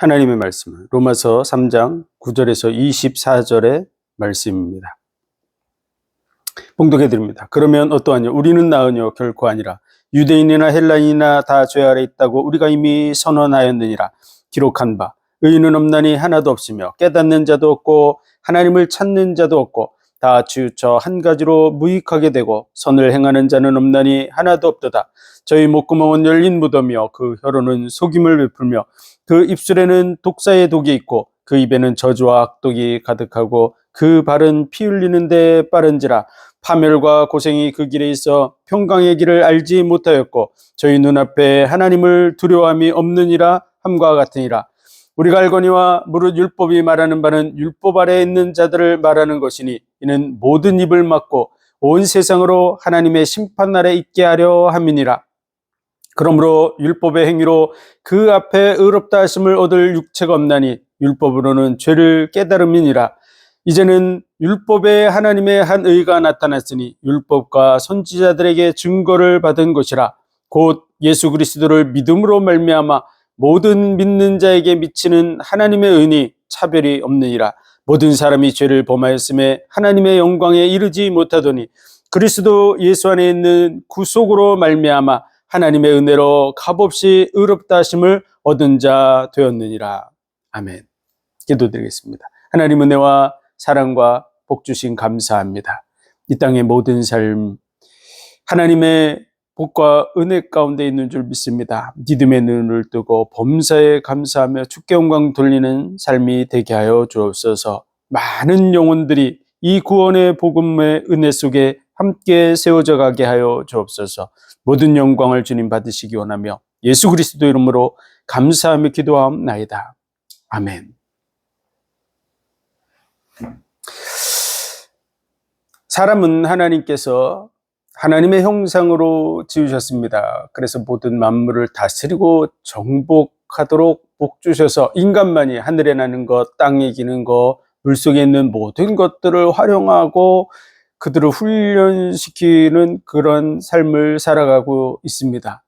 하나님의 말씀은 로마서 3장 9절에서 24절의 말씀입니다. 봉독해 드립니다. 그러면 어떠하냐? 우리는 나으뇨? 결코 아니라. 유대인이나 헬라인이나 다 죄 아래 있다고 우리가 이미 선언하였느니라. 기록한 바 의인은 없나니 하나도 없으며 깨닫는 자도 없고 하나님을 찾는 자도 없고 다 치우쳐 한 가지로 무익하게 되고 선을 행하는 자는 없나니 하나도 없도다. 저희 목구멍은 열린 무덤이요 그 혀로는 속임을 베풀며 그 입술에는 독사의 독이 있고 그 입에는 저주와 악독이 가득하고 그 발은 피 흘리는데 빠른지라. 파멸과 고생이 그 길에 있어 평강의 길을 알지 못하였고 저희 눈앞에 하나님을 두려워함이 없느니라 함과 같으니라. 우리가 알거니와 무릇 율법이 말하는 바는 율법 아래에 있는 자들을 말하는 것이니 이는 모든 입을 막고 온 세상으로 하나님의 심판날에 있게 하려 함이니라. 그러므로 율법의 행위로 그 앞에 의롭다 하심을 얻을 육체가 없나니 율법으로는 죄를 깨달음이니라. 이제는 율법에 하나님의 한 의가 나타났으니 율법과 선지자들에게 증거를 받은 것이라. 곧 예수 그리스도를 믿음으로 말미암아 모든 믿는 자에게 미치는 하나님의 은이 차별이 없느니라. 모든 사람이 죄를 범하였음에 하나님의 영광에 이르지 못하더니 그리스도 예수 안에 있는 구속으로 말미암아 하나님의 은혜로 값없이 의롭다 하심을 얻은 자 되었느니라. 아멘. 기도드리겠습니다. 하나님 은혜와 사랑과 복 주신 감사합니다. 이 땅의 모든 삶 하나님의 복과 은혜 가운데 있는 줄 믿습니다. 믿음의 눈을 뜨고 범사에 감사하며 주께 영광 돌리는 삶이 되게 하여 주옵소서. 많은 영혼들이 이 구원의 복음의 은혜 속에 함께 세워져 가게 하여 주옵소서. 모든 영광을 주님 받으시기 원하며 예수 그리스도 이름으로 감사하며 기도하옵나이다. 아멘. 사람은 하나님께서 하나님의 형상으로 지으셨습니다. 그래서 모든 만물을 다스리고 정복하도록 복 주셔서 인간만이 하늘에 나는 것, 땅에 기는 것, 물속에 있는 모든 것들을 활용하고 그들을 훈련시키는 그런 삶을 살아가고 있습니다.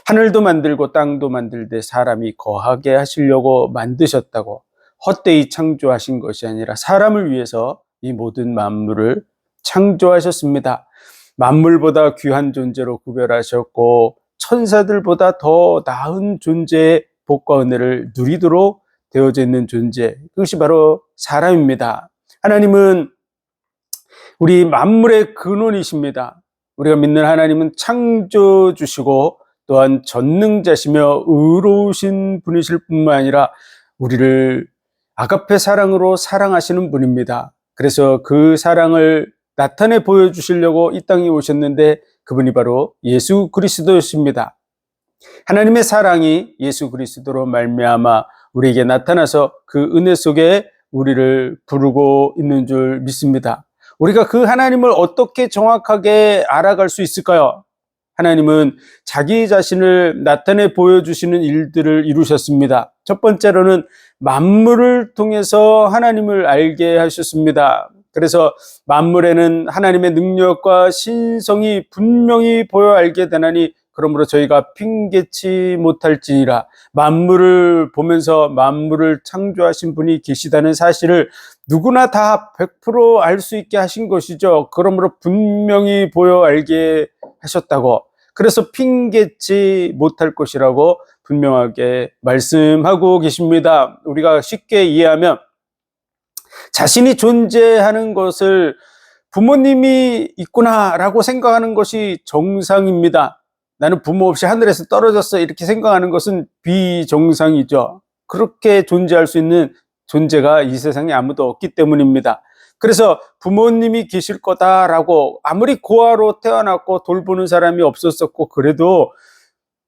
하늘도 만들고 땅도 만들되 사람이 거하게 하시려고 만드셨다고 헛되이 창조하신 것이 아니라 사람을 위해서 이 모든 만물을 창조하셨습니다. 만물보다 귀한 존재로 구별하셨고 천사들보다 더 나은 존재의 복과 은혜를 누리도록 되어져 있는 존재, 그것이 바로 사람입니다. 하나님은 우리 만물의 근원이십니다. 우리가 믿는 하나님은 창조주시고 또한 전능자시며 의로우신 분이실 뿐만 아니라 우리를 아가페 사랑으로 사랑하시는 분입니다. 그래서 그 사랑을 나타내 보여주시려고 이 땅에 오셨는데 그분이 바로 예수 그리스도였습니다. 하나님의 사랑이 예수 그리스도로 말미암아 우리에게 나타나서 그 은혜 속에 우리를 부르고 있는 줄 믿습니다. 우리가 그 하나님을 어떻게 정확하게 알아갈 수 있을까요? 하나님은 자기 자신을 나타내 보여주시는 일들을 이루셨습니다. 첫 번째로는 만물을 통해서 하나님을 알게 하셨습니다. 그래서 만물에는 하나님의 능력과 신성이 분명히 보여 알게 되나니 그러므로 저희가 핑계치 못할지니라. 만물을 보면서 만물을 창조하신 분이 계시다는 사실을 누구나 다 100% 알 수 있게 하신 것이죠. 그러므로 분명히 보여 알게 하셨다고. 그래서 핑계치 못할 것이라고 분명하게 말씀하고 계십니다. 우리가 쉽게 이해하면 자신이 존재하는 것을 부모님이 있구나라고 생각하는 것이 정상입니다. 나는 부모 없이 하늘에서 떨어졌어 이렇게 생각하는 것은 비정상이죠. 그렇게 존재할 수 있는 존재가 이 세상에 아무도 없기 때문입니다. 그래서 부모님이 계실 거다라고 아무리 고아로 태어났고 돌보는 사람이 없었었고 그래도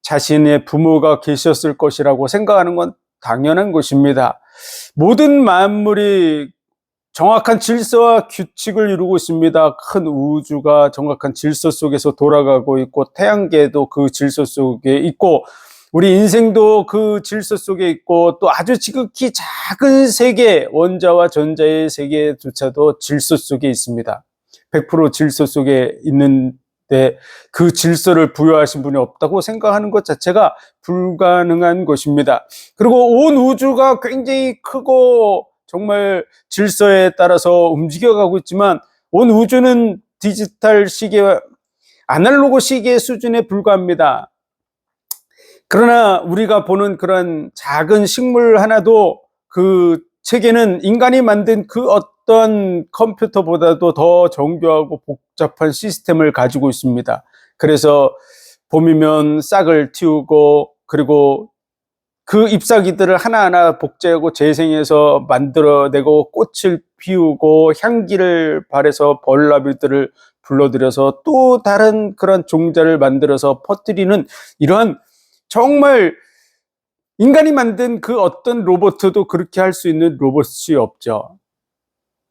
자신의 부모가 계셨을 것이라고 생각하는 건 당연한 것입니다. 모든 만물이 정확한 질서와 규칙을 이루고 있습니다. 큰 우주가 정확한 질서 속에서 돌아가고 있고 태양계도 그 질서 속에 있고 우리 인생도 그 질서 속에 있고 또 아주 지극히 작은 세계, 원자와 전자의 세계조차도 질서 속에 있습니다. 100% 질서 속에 있는데 때 그 질서를 부여하신 분이 없다고 생각하는 것 자체가 불가능한 것입니다. 그리고 온 우주가 굉장히 크고 정말 질서에 따라서 움직여가고 있지만 온 우주는 디지털 시계와 아날로그 시계 수준에 불과합니다. 그러나 우리가 보는 그런 작은 식물 하나도 그 체계는 인간이 만든 그 어떤 컴퓨터보다도 더 정교하고 복잡한 시스템을 가지고 있습니다. 그래서 봄이면 싹을 틔우고 그리고 그 잎사귀들을 하나하나 복제하고 재생해서 만들어내고 꽃을 피우고 향기를 발해서 벌나비들을 불러들여서 또 다른 그런 종자를 만들어서 퍼뜨리는 이러한 정말 인간이 만든 그 어떤 로봇도 그렇게 할 수 있는 로봇이 없죠.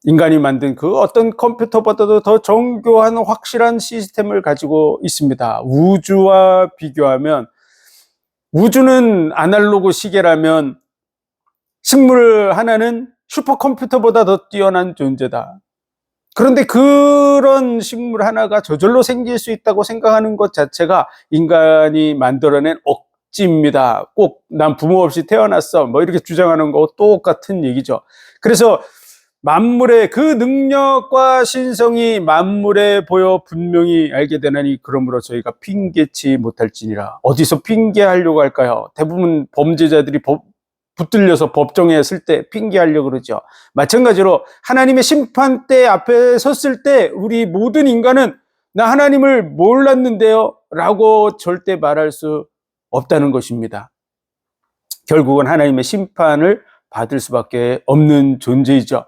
인간이 만든 그 어떤 컴퓨터보다도 더 정교한 확실한 시스템을 가지고 있습니다. 우주와 비교하면 우주는 아날로그 시계라면 식물 하나는 슈퍼컴퓨터보다 더 뛰어난 존재다. 그런데 그런 식물 하나가 저절로 생길 수 있다고 생각하는 것 자체가 인간이 만들어낸 억지입니다. 꼭 난 부모 없이 태어났어 뭐 이렇게 주장하는 거와 똑같은 얘기죠. 그래서 만물의 그 능력과 신성이 만물에 보여 분명히 알게 되나니 그러므로 저희가 핑계치 못할지니라. 어디서 핑계하려고 할까요? 대부분 범죄자들이 붙들려서 법정에 쓸 때 핑계하려고 그러죠. 마찬가지로 하나님의 심판대 앞에 섰을 때 우리 모든 인간은 나 하나님을 몰랐는데요 라고 절대 말할 수 없다는 것입니다. 결국은 하나님의 심판을 받을 수밖에 없는 존재이죠.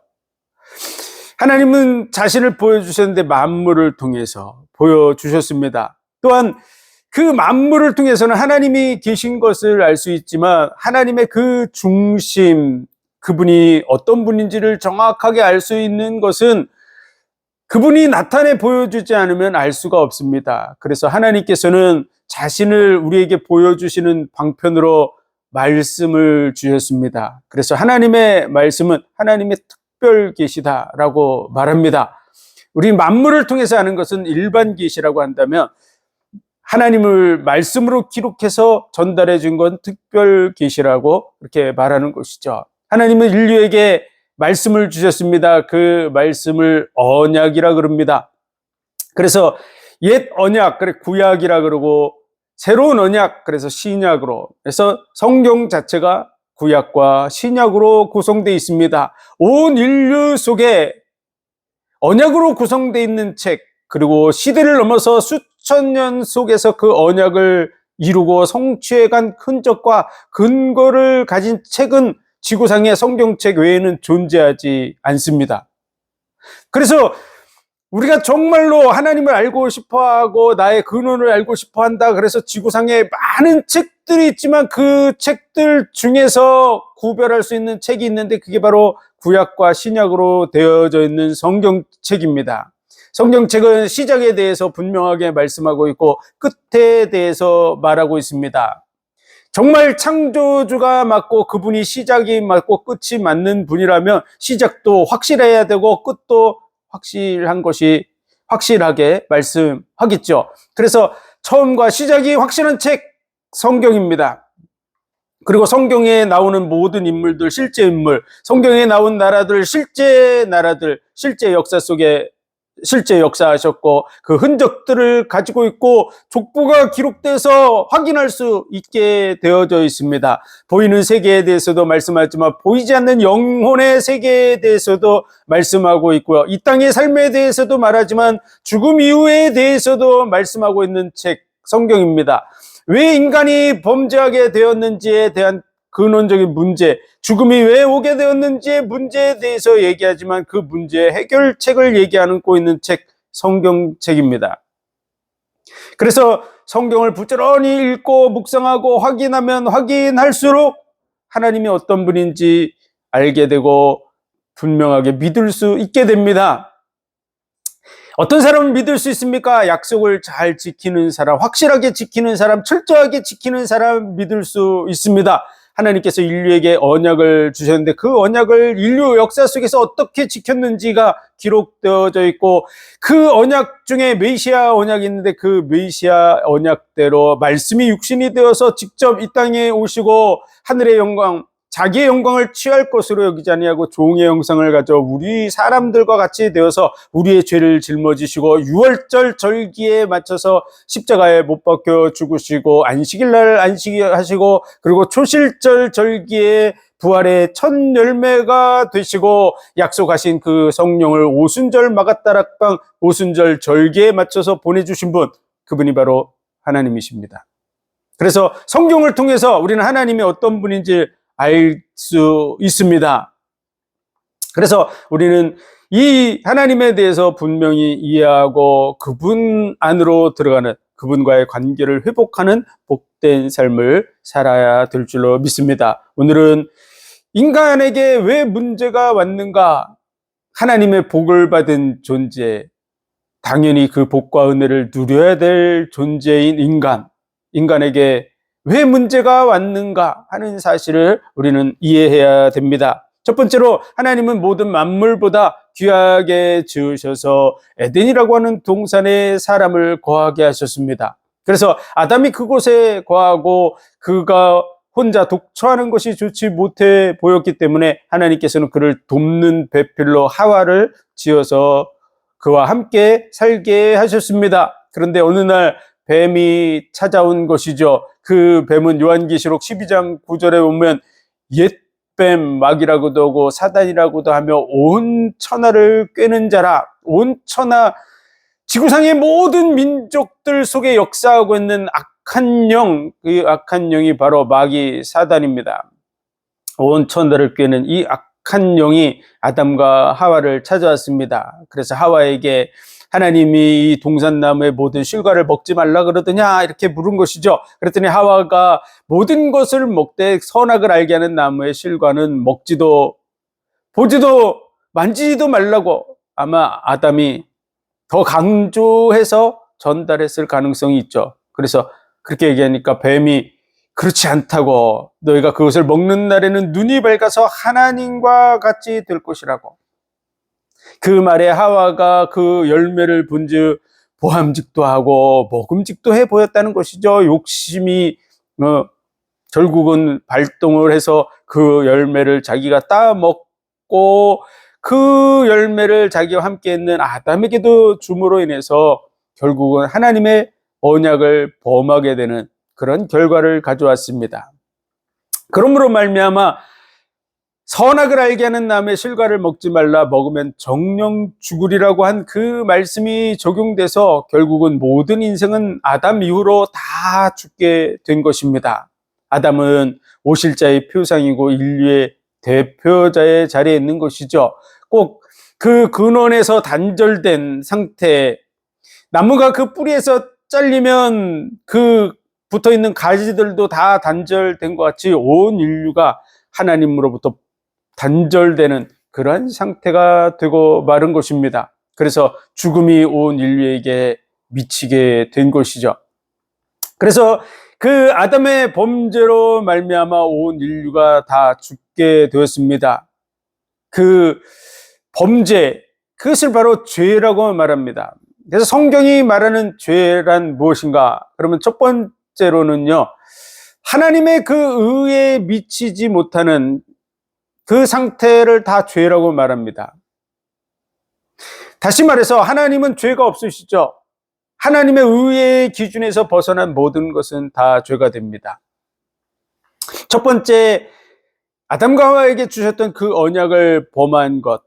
하나님은 자신을 보여주셨는데 만물을 통해서 보여주셨습니다. 또한 그 만물을 통해서는 하나님이 계신 것을 알 수 있지만 하나님의 그 중심, 그분이 어떤 분인지를 정확하게 알 수 있는 것은 그분이 나타내 보여주지 않으면 알 수가 없습니다. 그래서 하나님께서는 자신을 우리에게 보여주시는 방편으로 말씀을 주셨습니다. 그래서 하나님의 말씀은 하나님의 특별 계시다라고 말합니다. 우리 만물을 통해서 아는 것은 일반 계시라고 한다면 하나님을 말씀으로 기록해서 전달해 준 건 특별 계시라고 그렇게 말하는 것이죠. 하나님은 인류에게 말씀을 주셨습니다. 그 말씀을 언약이라 그럽니다. 그래서 옛 언약, 그래 구약이라 그러고 새로운 언약, 그래서 신약으로. 그래서 성경 자체가 구약과 신약으로 구성되어 있습니다. 온 인류 속에 언약으로 구성되어 있는 책, 그리고 시대를 넘어서 수천 년 속에서 그 언약을 이루고 성취해간 흔적과 근거를 가진 책은 지구상의 성경책 외에는 존재하지 않습니다. 그래서 우리가 정말로 하나님을 알고 싶어하고 나의 근원을 알고 싶어한다. 그래서 지구상에 많은 책들이 있지만 그 책들 중에서 구별할 수 있는 책이 있는데 그게 바로 구약과 신약으로 되어져 있는 성경책입니다. 성경책은 시작에 대해서 분명하게 말씀하고 있고 끝에 대해서 말하고 있습니다. 정말 창조주가 맞고 그분이 시작이 맞고 끝이 맞는 분이라면 시작도 확실해야 되고 끝도 확실한 것이 확실하게 말씀하겠죠. 그래서 처음과 시작이 확실한 책 성경입니다. 그리고 성경에 나오는 모든 인물들, 실제 인물, 성경에 나온 나라들, 실제 역사 속에 실제 역사하셨고 그 흔적들을 가지고 있고 족보가 기록돼서 확인할 수 있게 되어져 있습니다. 보이는 세계에 대해서도 말씀하지만 보이지 않는 영혼의 세계에 대해서도 말씀하고 있고요. 이 땅의 삶에 대해서도 말하지만 죽음 이후에 대해서도 말씀하고 있는 책 성경입니다. 왜 인간이 범죄하게 되었는지에 대한 근원적인 문제, 죽음이 왜 오게 되었는지의 문제에 대해서 얘기하지만 그 문제의 해결책을 얘기하고 있는 책, 성경책입니다. 그래서 성경을 부지런히 읽고 묵상하고 확인하면 확인할수록 하나님이 어떤 분인지 알게 되고 분명하게 믿을 수 있게 됩니다. 어떤 사람은 믿을 수 있습니까? 약속을 잘 지키는 사람, 확실하게 지키는 사람, 철저하게 지키는 사람 믿을 수 있습니다. 하나님께서 인류에게 언약을 주셨는데 그 언약을 인류 역사 속에서 어떻게 지켰는지가 기록되어져 있고 그 언약 중에 메시아 언약이 있는데 그 메시아 언약대로 말씀이 육신이 되어서 직접 이 땅에 오시고 하늘의 영광 자기의 영광을 취할 것으로 여기지 아니하고 종의 형상을 가져 우리 사람들과 같이 되어서 우리의 죄를 짊어지시고 유월절 절기에 맞춰서 십자가에 못 박혀 죽으시고 안식일날 안식하시고 그리고 초실절 절기에 부활의 첫 열매가 되시고 약속하신 그 성령을 오순절 마가다락방 오순절 절기에 맞춰서 보내주신 분, 그분이 바로 하나님이십니다. 그래서 성경을 통해서 우리는 하나님이 어떤 분인지 알 수 있습니다. 그래서 우리는 이 하나님에 대해서 분명히 이해하고 그분 안으로 들어가는, 그분과의 관계를 회복하는 복된 삶을 살아야 될 줄로 믿습니다. 오늘은 인간에게 왜 문제가 왔는가? 하나님의 복을 받은 존재, 당연히 그 복과 은혜를 누려야 될 존재인 인간에게 왜 문제가 왔는가 하는 사실을 우리는 이해해야 됩니다. 첫 번째로 하나님은 모든 만물보다 귀하게 지으셔서 에덴이라고 하는 동산에 사람을 거하게 하셨습니다. 그래서 아담이 그곳에 거하고 그가 혼자 독처하는 것이 좋지 못해 보였기 때문에 하나님께서는 그를 돕는 배필로 하와를 지어서 그와 함께 살게 하셨습니다. 그런데 어느 날 뱀이 찾아온 것이죠. 그 뱀은 요한계시록 12장 9절에 보면 옛뱀 마귀라고도 하고 사단이라고도 하며 온 천하를 꿰는 자라. 온 천하, 지구상의 모든 민족들 속에 역사하고 있는 악한 영, 그 악한 영이 바로 마귀 사단입니다. 온 천하를 꿰는 이 악한 영이 아담과 하와를 찾아왔습니다. 그래서 하와에게 하나님이 이 동산나무의 모든 실과를 먹지 말라 그러더냐 이렇게 물은 것이죠. 그랬더니 하와가 모든 것을 먹되 선악을 알게 하는 나무의 실과는 먹지도 보지도 만지지도 말라고 아마 아담이 더 강조해서 전달했을 가능성이 있죠. 그래서 그렇게 얘기하니까 뱀이 그렇지 않다고, 너희가 그것을 먹는 날에는 눈이 밝아서 하나님과 같이 될 것이라고. 그 말에 하와가 그 열매를 본즉 보암직도 하고 먹음직도 해 보였다는 것이죠. 욕심이 결국은 발동을 해서 그 열매를 자기가 따먹고 그 열매를 자기와 함께 있는 아담에게도 줌으로 인해서 결국은 하나님의 언약을 범하게 되는 그런 결과를 가져왔습니다. 그러므로 말미암아 선악을 알게 하는 나무의 실과를 먹지 말라, 먹으면 정령 죽으리라고 한 그 말씀이 적용돼서 결국은 모든 인생은 아담 이후로 다 죽게 된 것입니다. 아담은 오실자의 표상이고 인류의 대표자의 자리에 있는 것이죠. 꼭 그 근원에서 단절된 상태, 나무가 그 뿌리에서 잘리면 그 붙어있는 가지들도 다 단절된 것 같이 온 인류가 하나님으로부터 단절되는 그러한 상태가 되고 마른 것입니다. 그래서 죽음이 온 인류에게 미치게 된 것이죠. 그래서 그 아담의 범죄로 말미암아 온 인류가 다 죽게 되었습니다. 그 범죄, 그것을 바로 죄라고 말합니다. 그래서 성경이 말하는 죄란 무엇인가? 그러면 첫 번째로는요, 하나님의 그 의에 미치지 못하는 그 상태를 다 죄라고 말합니다. 다시 말해서 하나님은 죄가 없으시죠. 하나님의 의의 기준에서 벗어난 모든 것은 다 죄가 됩니다. 첫 번째, 아담과 하와에게 주셨던 그 언약을 범한 것,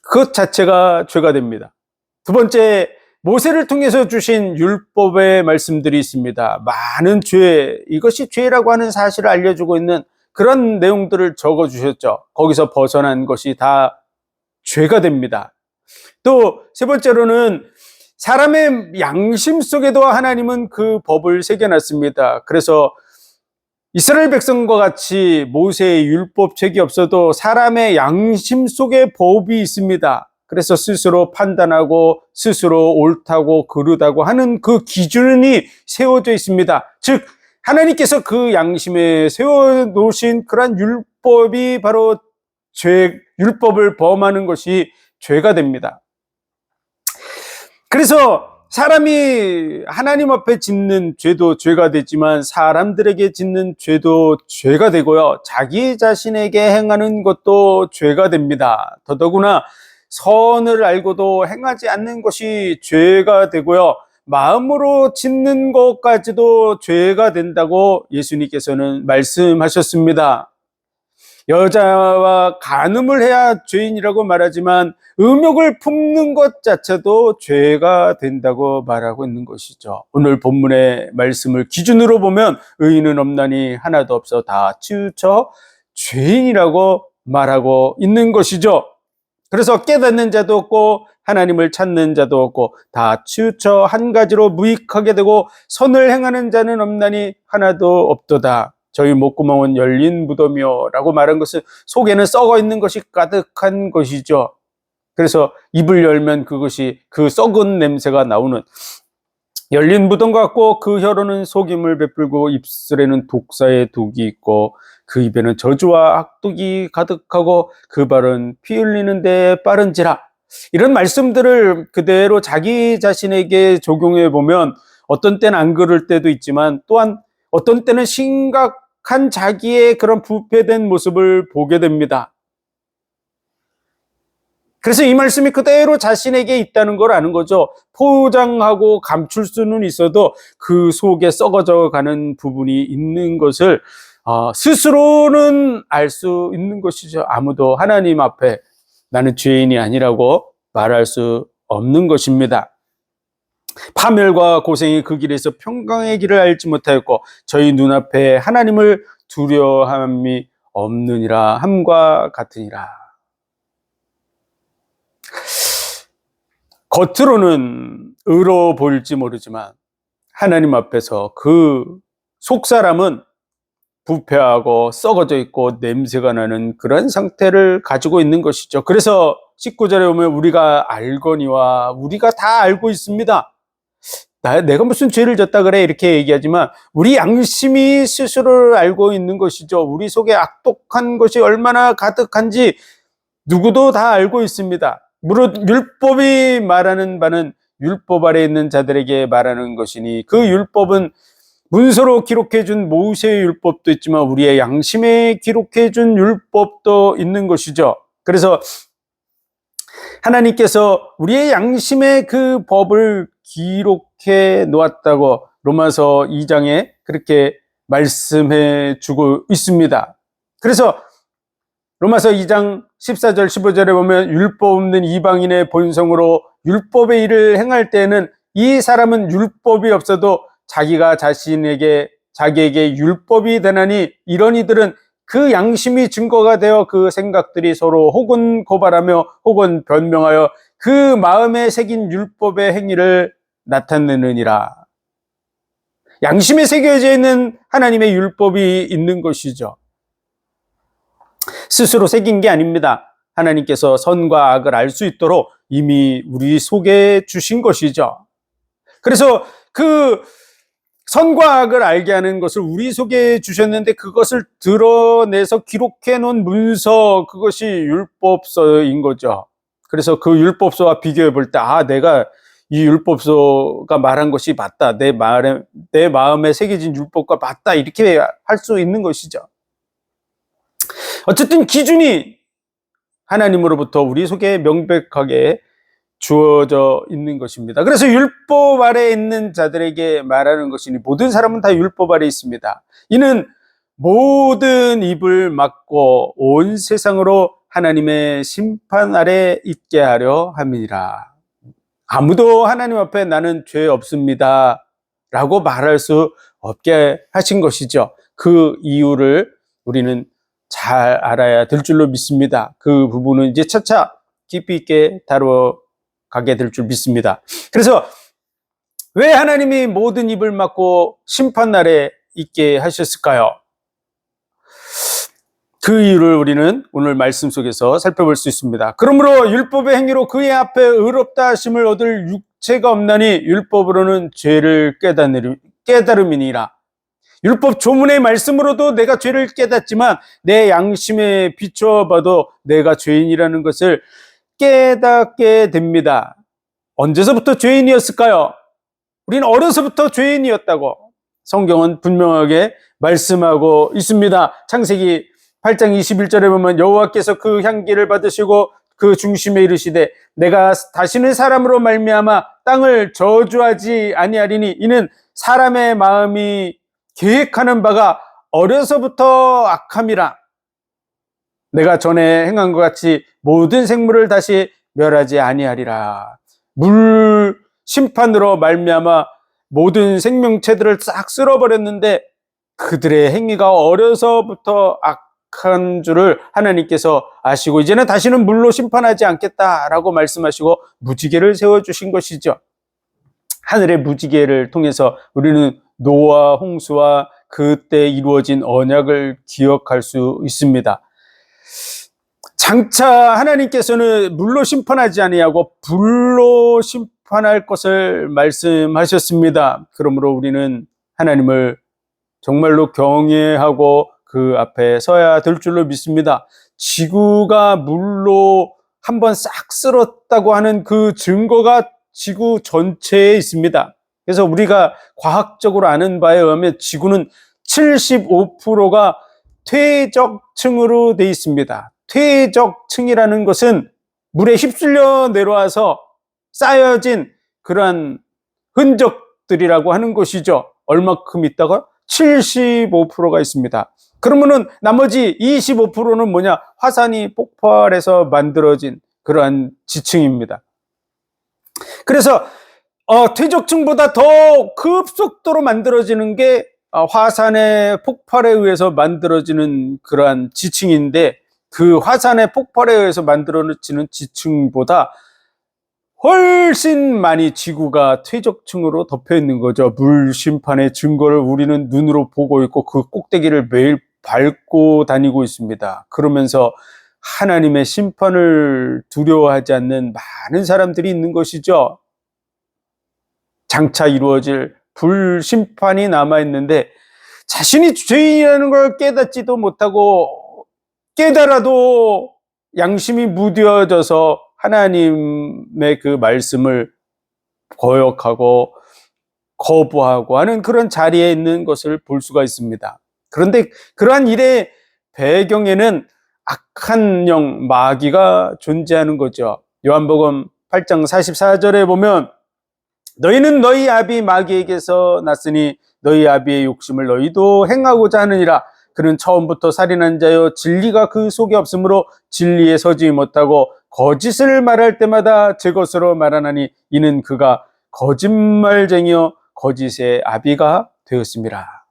그것 자체가 죄가 됩니다. 두 번째, 모세를 통해서 주신 율법의 말씀들이 있습니다. 많은 죄, 이것이 죄라고 하는 사실을 알려주고 있는 그런 내용들을 적어주셨죠. 거기서 벗어난 것이 다 죄가 됩니다. 또 세 번째로는 사람의 양심 속에도 하나님은 그 법을 새겨놨습니다. 그래서 이스라엘 백성과 같이 모세의 율법책이 없어도 사람의 양심 속에 법이 있습니다. 그래서 스스로 판단하고 스스로 옳다고 그르다고 하는 그 기준이 세워져 있습니다. 즉 하나님께서 그 양심에 세워놓으신 그러한 율법이 바로 율법을 범하는 것이 죄가 됩니다. 그래서 사람이 하나님 앞에 짓는 죄도 죄가 되지만 사람들에게 짓는 죄도 죄가 되고요. 자기 자신에게 행하는 것도 죄가 됩니다. 더더구나 선을 알고도 행하지 않는 것이 죄가 되고요. 마음으로 짓는 것까지도 죄가 된다고 예수님께서는 말씀하셨습니다. 여자와 간음을 해야 죄인이라고 말하지만 음욕을 품는 것 자체도 죄가 된다고 말하고 있는 것이죠. 오늘 본문의 말씀을 기준으로 보면 의인은 없나니 하나도 없어 다 치우쳐 죄인이라고 말하고 있는 것이죠. 그래서 깨닫는 자도 없고 하나님을 찾는 자도 없고 다 치우쳐 한 가지로 무익하게 되고 선을 행하는 자는 없나니 하나도 없도다. 저희 목구멍은 열린 무덤이요 라고 말한 것은 속에는 썩어 있는 것이 가득한 것이죠. 그래서 입을 열면 그것이 그 썩은 냄새가 나오는 열린 무덤 같고 그 혀로는 속임을 베풀고 입술에는 독사의 독이 있고 그 입에는 저주와 악독이 가득하고 그 발은 피 흘리는 데 빠른지라. 이런 말씀들을 그대로 자기 자신에게 적용해 보면 어떤 때는 안 그럴 때도 있지만 또한 어떤 때는 심각한 자기의 그런 부패된 모습을 보게 됩니다. 그래서 이 말씀이 그대로 자신에게 있다는 걸 아는 거죠. 포장하고 감출 수는 있어도 그 속에 썩어져 가는 부분이 있는 것을 스스로는 알 수 있는 것이죠. 아무도 하나님 앞에 나는 죄인이 아니라고 말할 수 없는 것입니다. 파멸과 고생이 그 길에서 평강의 길을 알지 못하였고 저희 눈앞에 하나님을 두려워함이 없느니라 함과 같으니라. 겉으로는 의로 보일지 모르지만 하나님 앞에서 그 속사람은 부패하고 썩어져 있고 냄새가 나는 그런 상태를 가지고 있는 것이죠. 그래서 19절에 보면 우리가 알거니와 우리가 다 알고 있습니다. 내가 무슨 죄를 졌다 그래 이렇게 얘기하지만 우리 양심이 스스로를 알고 있는 것이죠. 우리 속에 악독한 것이 얼마나 가득한지 누구도 다 알고 있습니다. 무릇 율법이 말하는 바는 율법 아래 있는 자들에게 말하는 것이니 그 율법은 문서로 기록해 준 모세의 율법도 있지만 우리의 양심에 기록해 준 율법도 있는 것이죠. 그래서 하나님께서 우리의 양심에 그 법을 기록해 놓았다고 로마서 2장에 그렇게 말씀해 주고 있습니다. 그래서 로마서 2장 14절 15절에 보면 율법 없는 이방인의 본성으로 율법의 일을 행할 때에는 이 사람은 율법이 없어도 자기가 자기에게 율법이 되나니 이런 이들은 그 양심이 증거가 되어 그 생각들이 서로 혹은 고발하며 혹은 변명하여 그 마음에 새긴 율법의 행위를 나타내느니라. 양심에 새겨져 있는 하나님의 율법이 있는 것이죠. 스스로 새긴 게 아닙니다. 하나님께서 선과 악을 알 수 있도록 이미 우리 속에 주신 것이죠. 그래서 그 선과 악을 알게 하는 것을 우리 속에 주셨는데 그것을 드러내서 기록해 놓은 문서, 그것이 율법서인 거죠. 그래서 그 율법서와 비교해 볼 때 내가 이 율법서가 말한 것이 맞다. 내 마음에 새겨진 율법과 맞다. 이렇게 할 수 있는 것이죠. 어쨌든 기준이 하나님으로부터 우리 속에 명백하게 주어져 있는 것입니다. 그래서 율법 아래에 있는 자들에게 말하는 것이니 모든 사람은 다 율법 아래에 있습니다. 이는 모든 입을 막고 온 세상으로 하나님의 심판 아래 있게 하려 함이니라. 아무도 하나님 앞에 나는 죄 없습니다 라고 말할 수 없게 하신 것이죠. 그 이유를 우리는 잘 알아야 될 줄로 믿습니다. 그 부분은 이제 차차 깊이 있게 다뤄가게 될 줄 믿습니다. 그래서 왜 하나님이 모든 입을 막고 심판날에 있게 하셨을까요? 그 이유를 우리는 오늘 말씀 속에서 살펴볼 수 있습니다. 그러므로 율법의 행위로 그의 앞에 의롭다 하심을 얻을 육체가 없나니 율법으로는 죄를 깨달음이니라. 율법 조문의 말씀으로도 내가 죄를 깨닫지만 내 양심에 비춰봐도 내가 죄인이라는 것을 깨닫게 됩니다. 언제서부터 죄인이었을까요? 우리는 어려서부터 죄인이었다고 성경은 분명하게 말씀하고 있습니다. 창세기 8장 21절에 보면 여호와께서 그 향기를 받으시고 그 중심에 이르시되 내가 다시는 사람으로 말미암아 땅을 저주하지 아니하리니 이는 사람의 마음이 계획하는 바가 어려서부터 악함이라. 내가 전에 행한 것 같이 모든 생물을 다시 멸하지 아니하리라. 물 심판으로 말미암아 모든 생명체들을 싹 쓸어버렸는데 그들의 행위가 어려서부터 악한 줄을 하나님께서 아시고 이제는 다시는 물로 심판하지 않겠다라고 말씀하시고 무지개를 세워주신 것이죠. 하늘의 무지개를 통해서 우리는 노아 홍수와 그때 이루어진 언약을 기억할 수 있습니다. 장차 하나님께서는 물로 심판하지 아니하고 불로 심판할 것을 말씀하셨습니다. 그러므로 우리는 하나님을 정말로 경외하고 그 앞에 서야 될 줄로 믿습니다. 지구가 물로 한번 싹 쓸었다고 하는 그 증거가 지구 전체에 있습니다. 그래서 우리가 과학적으로 아는 바에 의하면 지구는 75%가 퇴적층으로 되어 있습니다. 퇴적층이라는 것은 물에 휩쓸려 내려와서 쌓여진 그러한 흔적들이라고 하는 것이죠. 얼마큼 있다가 75%가 있습니다. 그러면은 나머지 25%는 뭐냐? 화산이 폭발해서 만들어진 그러한 지층입니다. 그래서 퇴적층보다 더 급속도로 만들어지는 게 화산의 폭발에 의해서 만들어지는 그러한 지층인데 그 화산의 폭발에 의해서 만들어지는 지층보다 훨씬 많이 지구가 퇴적층으로 덮여 있는 거죠. 물 심판의 증거를 우리는 눈으로 보고 있고 그 꼭대기를 매일 밟고 다니고 있습니다. 그러면서 하나님의 심판을 두려워하지 않는 많은 사람들이 있는 것이죠. 장차 이루어질 불심판이 남아있는데 자신이 죄인이라는 걸 깨닫지도 못하고 깨달아도 양심이 무뎌져서 하나님의 그 말씀을 거역하고 거부하고 하는 그런 자리에 있는 것을 볼 수가 있습니다. 그런데 그러한 일의 배경에는 악한 영 마귀가 존재하는 거죠. 요한복음 8장 44절에 보면 너희는 너희 아비 마귀에게서 났으니 너희 아비의 욕심을 너희도 행하고자 하느니라. 그는 처음부터 살인한 자요 진리가 그 속에 없으므로 진리에 서지 못하고 거짓을 말할 때마다 제 것으로 말하나니 이는 그가 거짓말쟁이요 거짓의 아비가 되었습니다.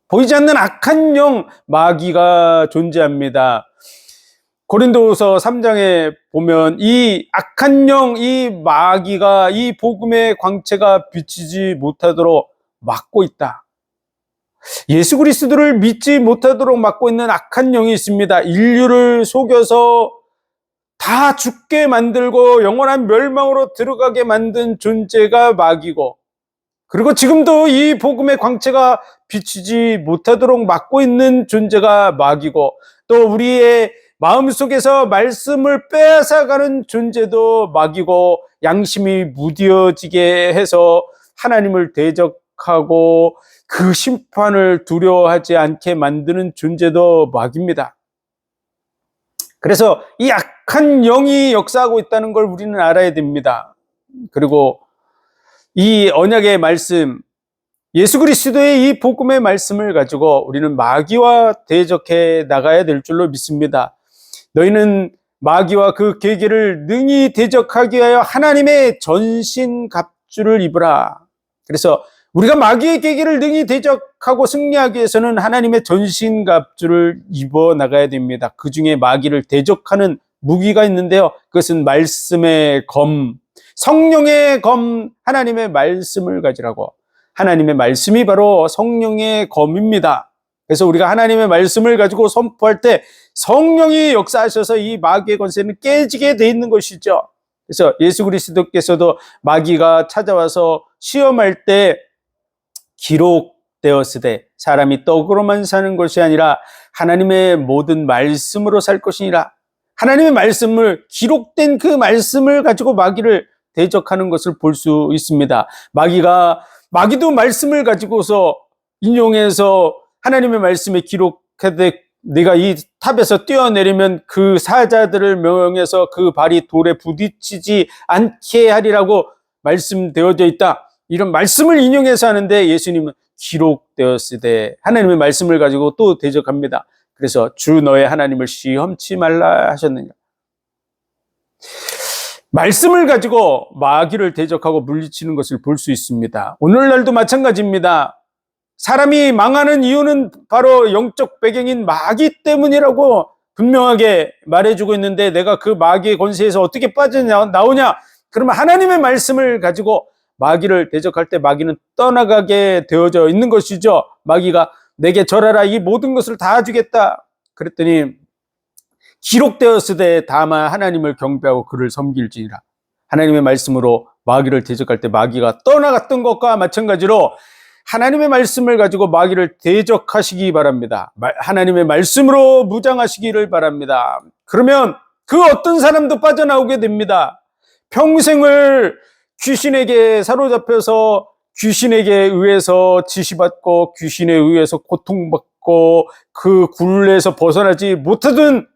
보이지 않는 악한 영 마귀가 존재합니다. 고린도후서 3장에 보면 이 악한 영, 이 마귀가 이 복음의 광채가 비치지 못하도록 막고 있다. 예수 그리스도를 믿지 못하도록 막고 있는 악한 영이 있습니다. 인류를 속여서 다 죽게 만들고 영원한 멸망으로 들어가게 만든 존재가 마귀고, 그리고 지금도 이 복음의 광채가 비치지 못하도록 막고 있는 존재가 마귀고, 또 우리의 마음속에서 말씀을 빼앗아가는 존재도 마귀고, 양심이 무뎌지게 해서 하나님을 대적하고 그 심판을 두려워하지 않게 만드는 존재도 마귀입니다. 그래서 이 악한 영이 역사하고 있다는 걸 우리는 알아야 됩니다. 그리고 이 언약의 말씀, 예수 그리스도의 이 복음의 말씀을 가지고 우리는 마귀와 대적해 나가야 될 줄로 믿습니다. 너희는 마귀와 그 계계를 능히 대적하기 위하여 하나님의 전신갑주를 입으라. 그래서 우리가 마귀의 계계를 능히 대적하고 승리하기 위해서는 하나님의 전신갑주를 입어 나가야 됩니다. 그 중에 마귀를 대적하는 무기가 있는데요. 그것은 말씀의 검, 성령의 검, 하나님의 말씀을 가지라고. 하나님의 말씀이 바로 성령의 검입니다. 그래서 우리가 하나님의 말씀을 가지고 선포할 때 성령이 역사하셔서 이 마귀의 권세는 깨지게 돼 있는 것이죠. 그래서 예수 그리스도께서도 마귀가 찾아와서 시험할 때 되었으되 사람이 떡으로만 사는 것이 아니라 하나님의 모든 말씀으로 살 것이니라. 하나님의 말씀을, 기록된 그 말씀을 가지고 마귀를 대적하는 것을 볼 수 있습니다. 마귀도 말씀을 가지고서 인용해서 하나님의 말씀에 기록하되 네가 이 탑에서 뛰어내리면 그 사자들을 명해서 그 발이 돌에 부딪히지 않게 하리라고 말씀되어져 있다. 이런 말씀을 인용해서 하는데 예수님은 기록되었으되 하나님의 말씀을 가지고 또 대적합니다. 그래서 주 너의 하나님을 시험치 말라 하셨느냐. 말씀을 가지고 마귀를 대적하고 물리치는 것을 볼 수 있습니다. 오늘날도 마찬가지입니다. 사람이 망하는 이유는 바로 영적 배경인 마귀 때문이라고 분명하게 말해주고 있는데 내가 그 마귀의 권세에서 어떻게 빠져나오냐? 그러면 하나님의 말씀을 가지고 마귀를 대적할 때 마귀는 떠나가게 되어져 있는 것이죠. 마귀가 내게 절하라, 이 모든 것을 다 주겠다. 그랬더니 기록되었으되 다만 하나님을 경배하고 그를 섬길지니라. 하나님의 말씀으로 마귀를 대적할 때 마귀가 떠나갔던 것과 마찬가지로 하나님의 말씀을 가지고 마귀를 대적하시기 바랍니다. 하나님의 말씀으로 무장하시기를 바랍니다. 그러면 그 어떤 사람도 빠져나오게 됩니다. 평생을 귀신에게 사로잡혀서 귀신에게 의해서 지시받고 귀신에 의해서 고통받고 그 굴레에서 벗어나지 못하던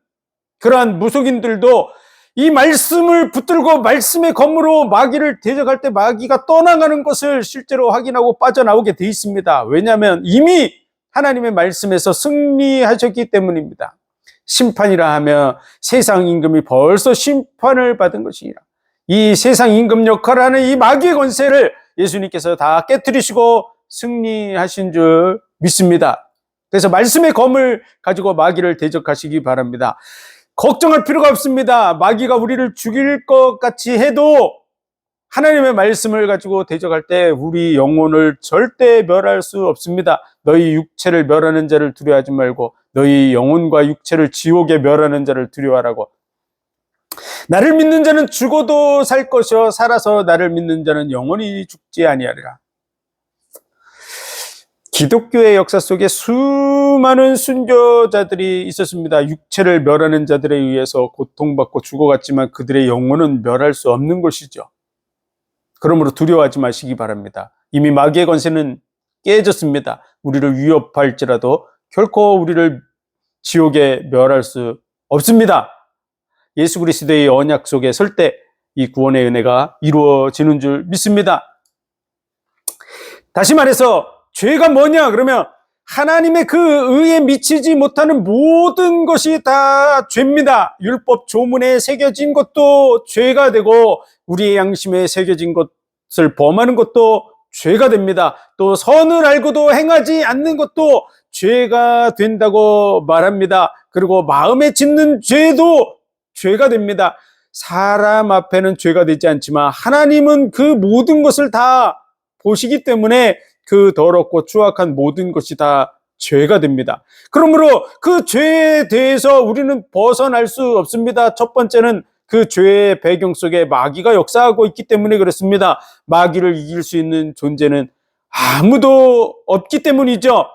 그러한 무속인들도 이 말씀을 붙들고 말씀의 검으로 마귀를 대적할 때 마귀가 떠나가는 것을 실제로 확인하고 빠져나오게 돼 있습니다. 왜냐하면 이미 하나님의 말씀에서 승리하셨기 때문입니다. 심판이라 하면 세상 임금이 벌써 심판을 받은 것이니라. 이 세상 임금 역할을 하는 이 마귀의 권세를 예수님께서 다 깨뜨리시고 승리하신 줄 믿습니다. 그래서 말씀의 검을 가지고 마귀를 대적하시기 바랍니다. 걱정할 필요가 없습니다. 마귀가 우리를 죽일 것 같이 해도 하나님의 말씀을 가지고 대적할 때 우리 영혼을 절대 멸할 수 없습니다. 너희 육체를 멸하는 자를 두려워하지 말고 너희 영혼과 육체를 지옥에 멸하는 자를 두려워하라고. 나를 믿는 자는 죽어도 살 것이요 살아서 나를 믿는 자는 영원히 죽지 아니하리라. 기독교의 역사 속에 수많은 순교자들이 있었습니다. 육체를 멸하는 자들에 의해서 고통받고 죽어갔지만 그들의 영혼은 멸할 수 없는 것이죠. 그러므로 두려워하지 마시기 바랍니다. 이미 마귀의 권세는 깨졌습니다. 우리를 위협할지라도 결코 우리를 지옥에 멸할 수 없습니다. 예수 그리스도의 언약 속에 설 때 이 구원의 은혜가 이루어지는 줄 믿습니다. 다시 말해서 죄가 뭐냐? 그러면 하나님의 그 의에 미치지 못하는 모든 것이 다 죄입니다. 율법 조문에 새겨진 것도 죄가 되고 우리의 양심에 새겨진 것을 범하는 것도 죄가 됩니다. 또 선을 알고도 행하지 않는 것도 죄가 된다고 말합니다. 그리고 마음에 짓는 죄도 죄가 됩니다. 사람 앞에는 죄가 되지 않지만 하나님은 그 모든 것을 다 보시기 때문에 그 더럽고 추악한 모든 것이 다 죄가 됩니다. 그러므로 그 죄에 대해서 우리는 벗어날 수 없습니다. 첫 번째는 그 죄의 배경 속에 마귀가 역사하고 있기 때문에 그렇습니다. 마귀를 이길 수 있는 존재는 아무도 없기 때문이죠.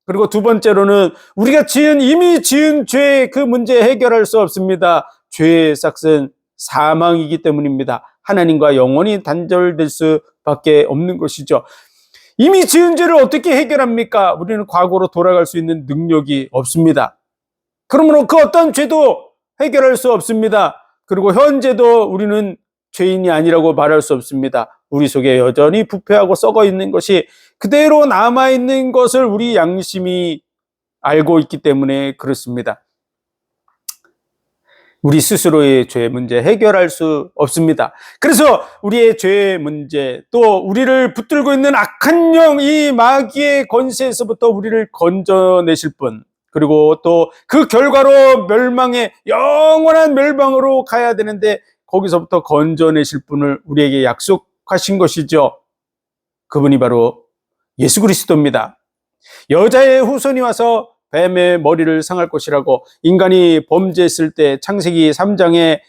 그리고 두 번째로는 우리가 이미 지은 죄의 그 문제 해결할 수 없습니다. 죄의 삭은 사망이기 때문입니다. 하나님과 영원히 단절될 수밖에 없는 것이죠. 이미 지은 죄를 어떻게 해결합니까? 우리는 과거로 돌아갈 수 있는 능력이 없습니다. 그러므로 그 어떤 죄도 해결할 수 없습니다. 그리고 현재도 우리는 죄인이 아니라고 말할 수 없습니다. 우리 속에 여전히 부패하고 썩어 있는 것이 그대로 남아있는 것을 우리 양심이 알고 있기 때문에 그렇습니다. 우리 스스로의 죄 문제 해결할 수 없습니다. 그래서 우리의 죄 문제, 또 우리를 붙들고 있는 악한 영, 이 마귀의 권세에서부터 우리를 건져내실 분, 그리고 또 그 결과로 영원한 멸망으로 가야 되는데 거기서부터 건져내실 분을 우리에게 약속하신 것이죠. 그분이 바로 예수 그리스도입니다. 여자의 후손이 와서 뱀의 머리를 상할 것이라고, 인간이 범죄했을 때 창세기 3장에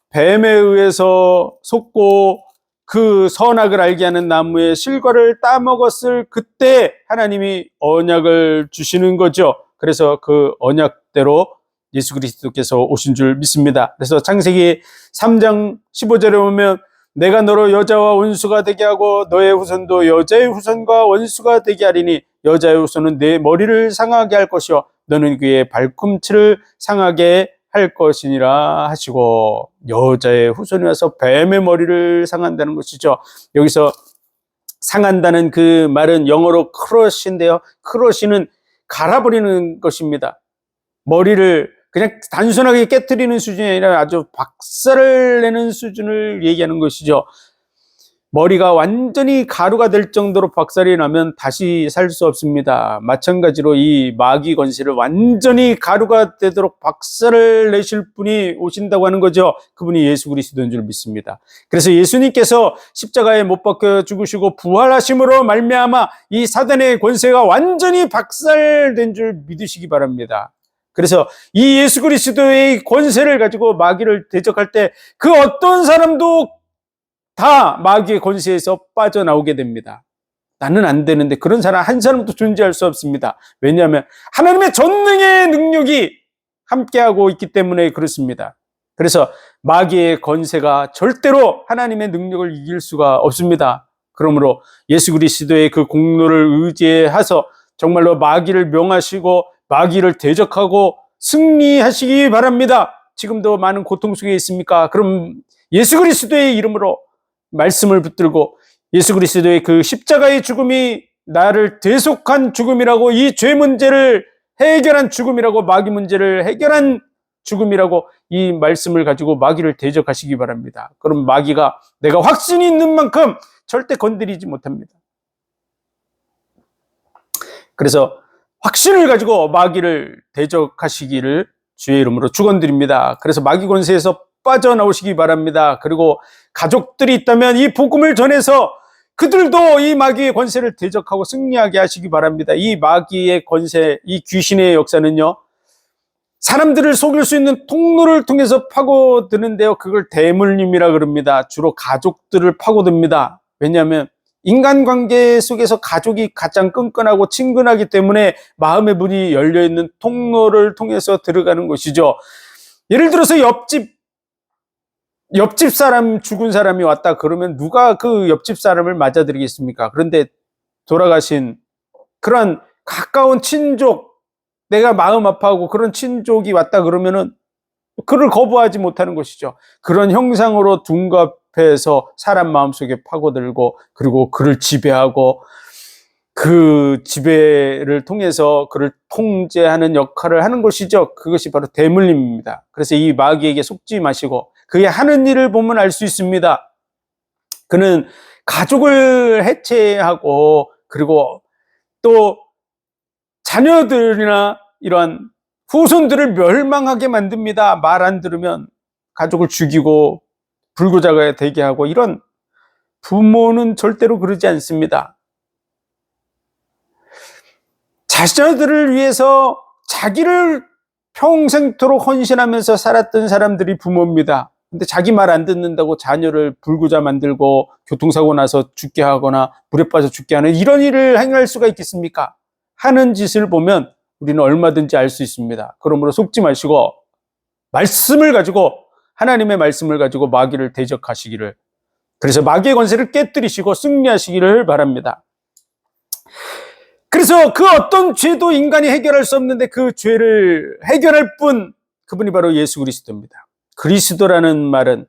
뱀에 의해서 속고 그 선악을 알게 하는 나무의 실과를 따먹었을 그때 하나님이 언약을 주시는 거죠. 그래서 그 언약대로 예수 그리스도께서 오신 줄 믿습니다. 그래서 창세기 3장 15절에 보면 내가 너로 여자와 원수가 되게 하고 너의 후손도 여자의 후손과 원수가 되게 하리니 여자의 후손은 내 머리를 상하게 할 것이요 너는 그의 발꿈치를 상하게 할 것이니라 하시고, 여자의 후손이 와서 뱀의 머리를 상한다는 것이죠. 여기서 상한다는 그 말은 영어로 크러쉬인데요, 크러쉬는 갈아버리는 것입니다. 머리를 그냥 단순하게 깨트리는 수준이 아니라 아주 박살을 내는 수준을 얘기하는 것이죠. 머리가 완전히 가루가 될 정도로 박살이 나면 다시 살 수 없습니다. 마찬가지로 이 마귀 권세를 완전히 가루가 되도록 박살을 내실 분이 오신다고 하는 거죠. 그분이 예수 그리스도인 줄 믿습니다. 그래서 예수님께서 십자가에 못 박혀 죽으시고 부활하심으로 말미암아 이 사단의 권세가 완전히 박살된 줄 믿으시기 바랍니다. 그래서 이 예수 그리스도의 권세를 가지고 마귀를 대적할 때 그 어떤 사람도 다 마귀의 권세에서 빠져나오게 됩니다. 나는 안 되는데 그런 사람 한 사람도 존재할 수 없습니다. 왜냐하면 하나님의 전능의 능력이 함께하고 있기 때문에 그렇습니다. 그래서 마귀의 권세가 절대로 하나님의 능력을 이길 수가 없습니다. 그러므로 예수 그리스도의 그 공로를 의지해서 정말로 마귀를 명하시고 마귀를 대적하고 승리하시기 바랍니다. 지금도 많은 고통 속에 있습니까? 그럼 예수 그리스도의 이름으로 말씀을 붙들고 예수 그리스도의 그 십자가의 죽음이 나를 대속한 죽음이라고, 이 죄 문제를 해결한 죽음이라고, 마귀 문제를 해결한 죽음이라고 이 말씀을 가지고 마귀를 대적하시기 바랍니다. 그럼 마귀가 내가 확신이 있는 만큼 절대 건드리지 못합니다. 그래서 확신을 가지고 마귀를 대적하시기를 주의 이름으로 축원드립니다. 그래서 마귀 권세에서 빠져나오시기 바랍니다. 그리고 가족들이 있다면 이 복음을 전해서 그들도 이 마귀의 권세를 대적하고 승리하게 하시기 바랍니다. 이 마귀의 권세, 이 귀신의 역사는요, 사람들을 속일 수 있는 통로를 통해서 파고드는데요, 그걸 대물림이라 그럽니다. 주로 가족들을 파고듭니다. 왜냐하면 인간관계 속에서 가족이 가장 끈끈하고 친근하기 때문에 마음의 문이 열려있는 통로를 통해서 들어가는 것이죠. 예를 들어서 옆집 사람, 죽은 사람이 왔다 그러면 누가 그 옆집 사람을 맞아드리겠습니까? 그런데 돌아가신 그런 가까운 친족, 내가 마음 아파하고 그런 친족이 왔다 그러면은 그를 거부하지 못하는 것이죠. 그런 형상으로 둔갑해서 사람 마음속에 파고들고, 그리고 그를 지배하고, 그 지배를 통해서 그를 통제하는 역할을 하는 것이죠. 그것이 바로 대물림입니다. 그래서 이 마귀에게 속지 마시고 그의 하는 일을 보면 알 수 있습니다. 그는 가족을 해체하고, 그리고 또 자녀들이나 이러한 후손들을 멸망하게 만듭니다. 말 안 들으면 가족을 죽이고 불구자가 되게 하고, 이런 부모는 절대로 그러지 않습니다. 자녀들을 위해서 자기를 평생토록 헌신하면서 살았던 사람들이 부모입니다. 근데 자기 말 안 듣는다고 자녀를 불구자 만들고 교통사고 나서 죽게 하거나 물에 빠져 죽게 하는 이런 일을 행할 수가 있겠습니까? 하는 짓을 보면 우리는 얼마든지 알 수 있습니다. 그러므로 속지 마시고 말씀을 가지고, 하나님의 말씀을 가지고 마귀를 대적하시기를, 그래서 마귀의 권세를 깨뜨리시고 승리하시기를 바랍니다. 그래서 그 어떤 죄도 인간이 해결할 수 없는데 그 죄를 해결할 분, 그분이 바로 예수 그리스도입니다. 그리스도라는 말은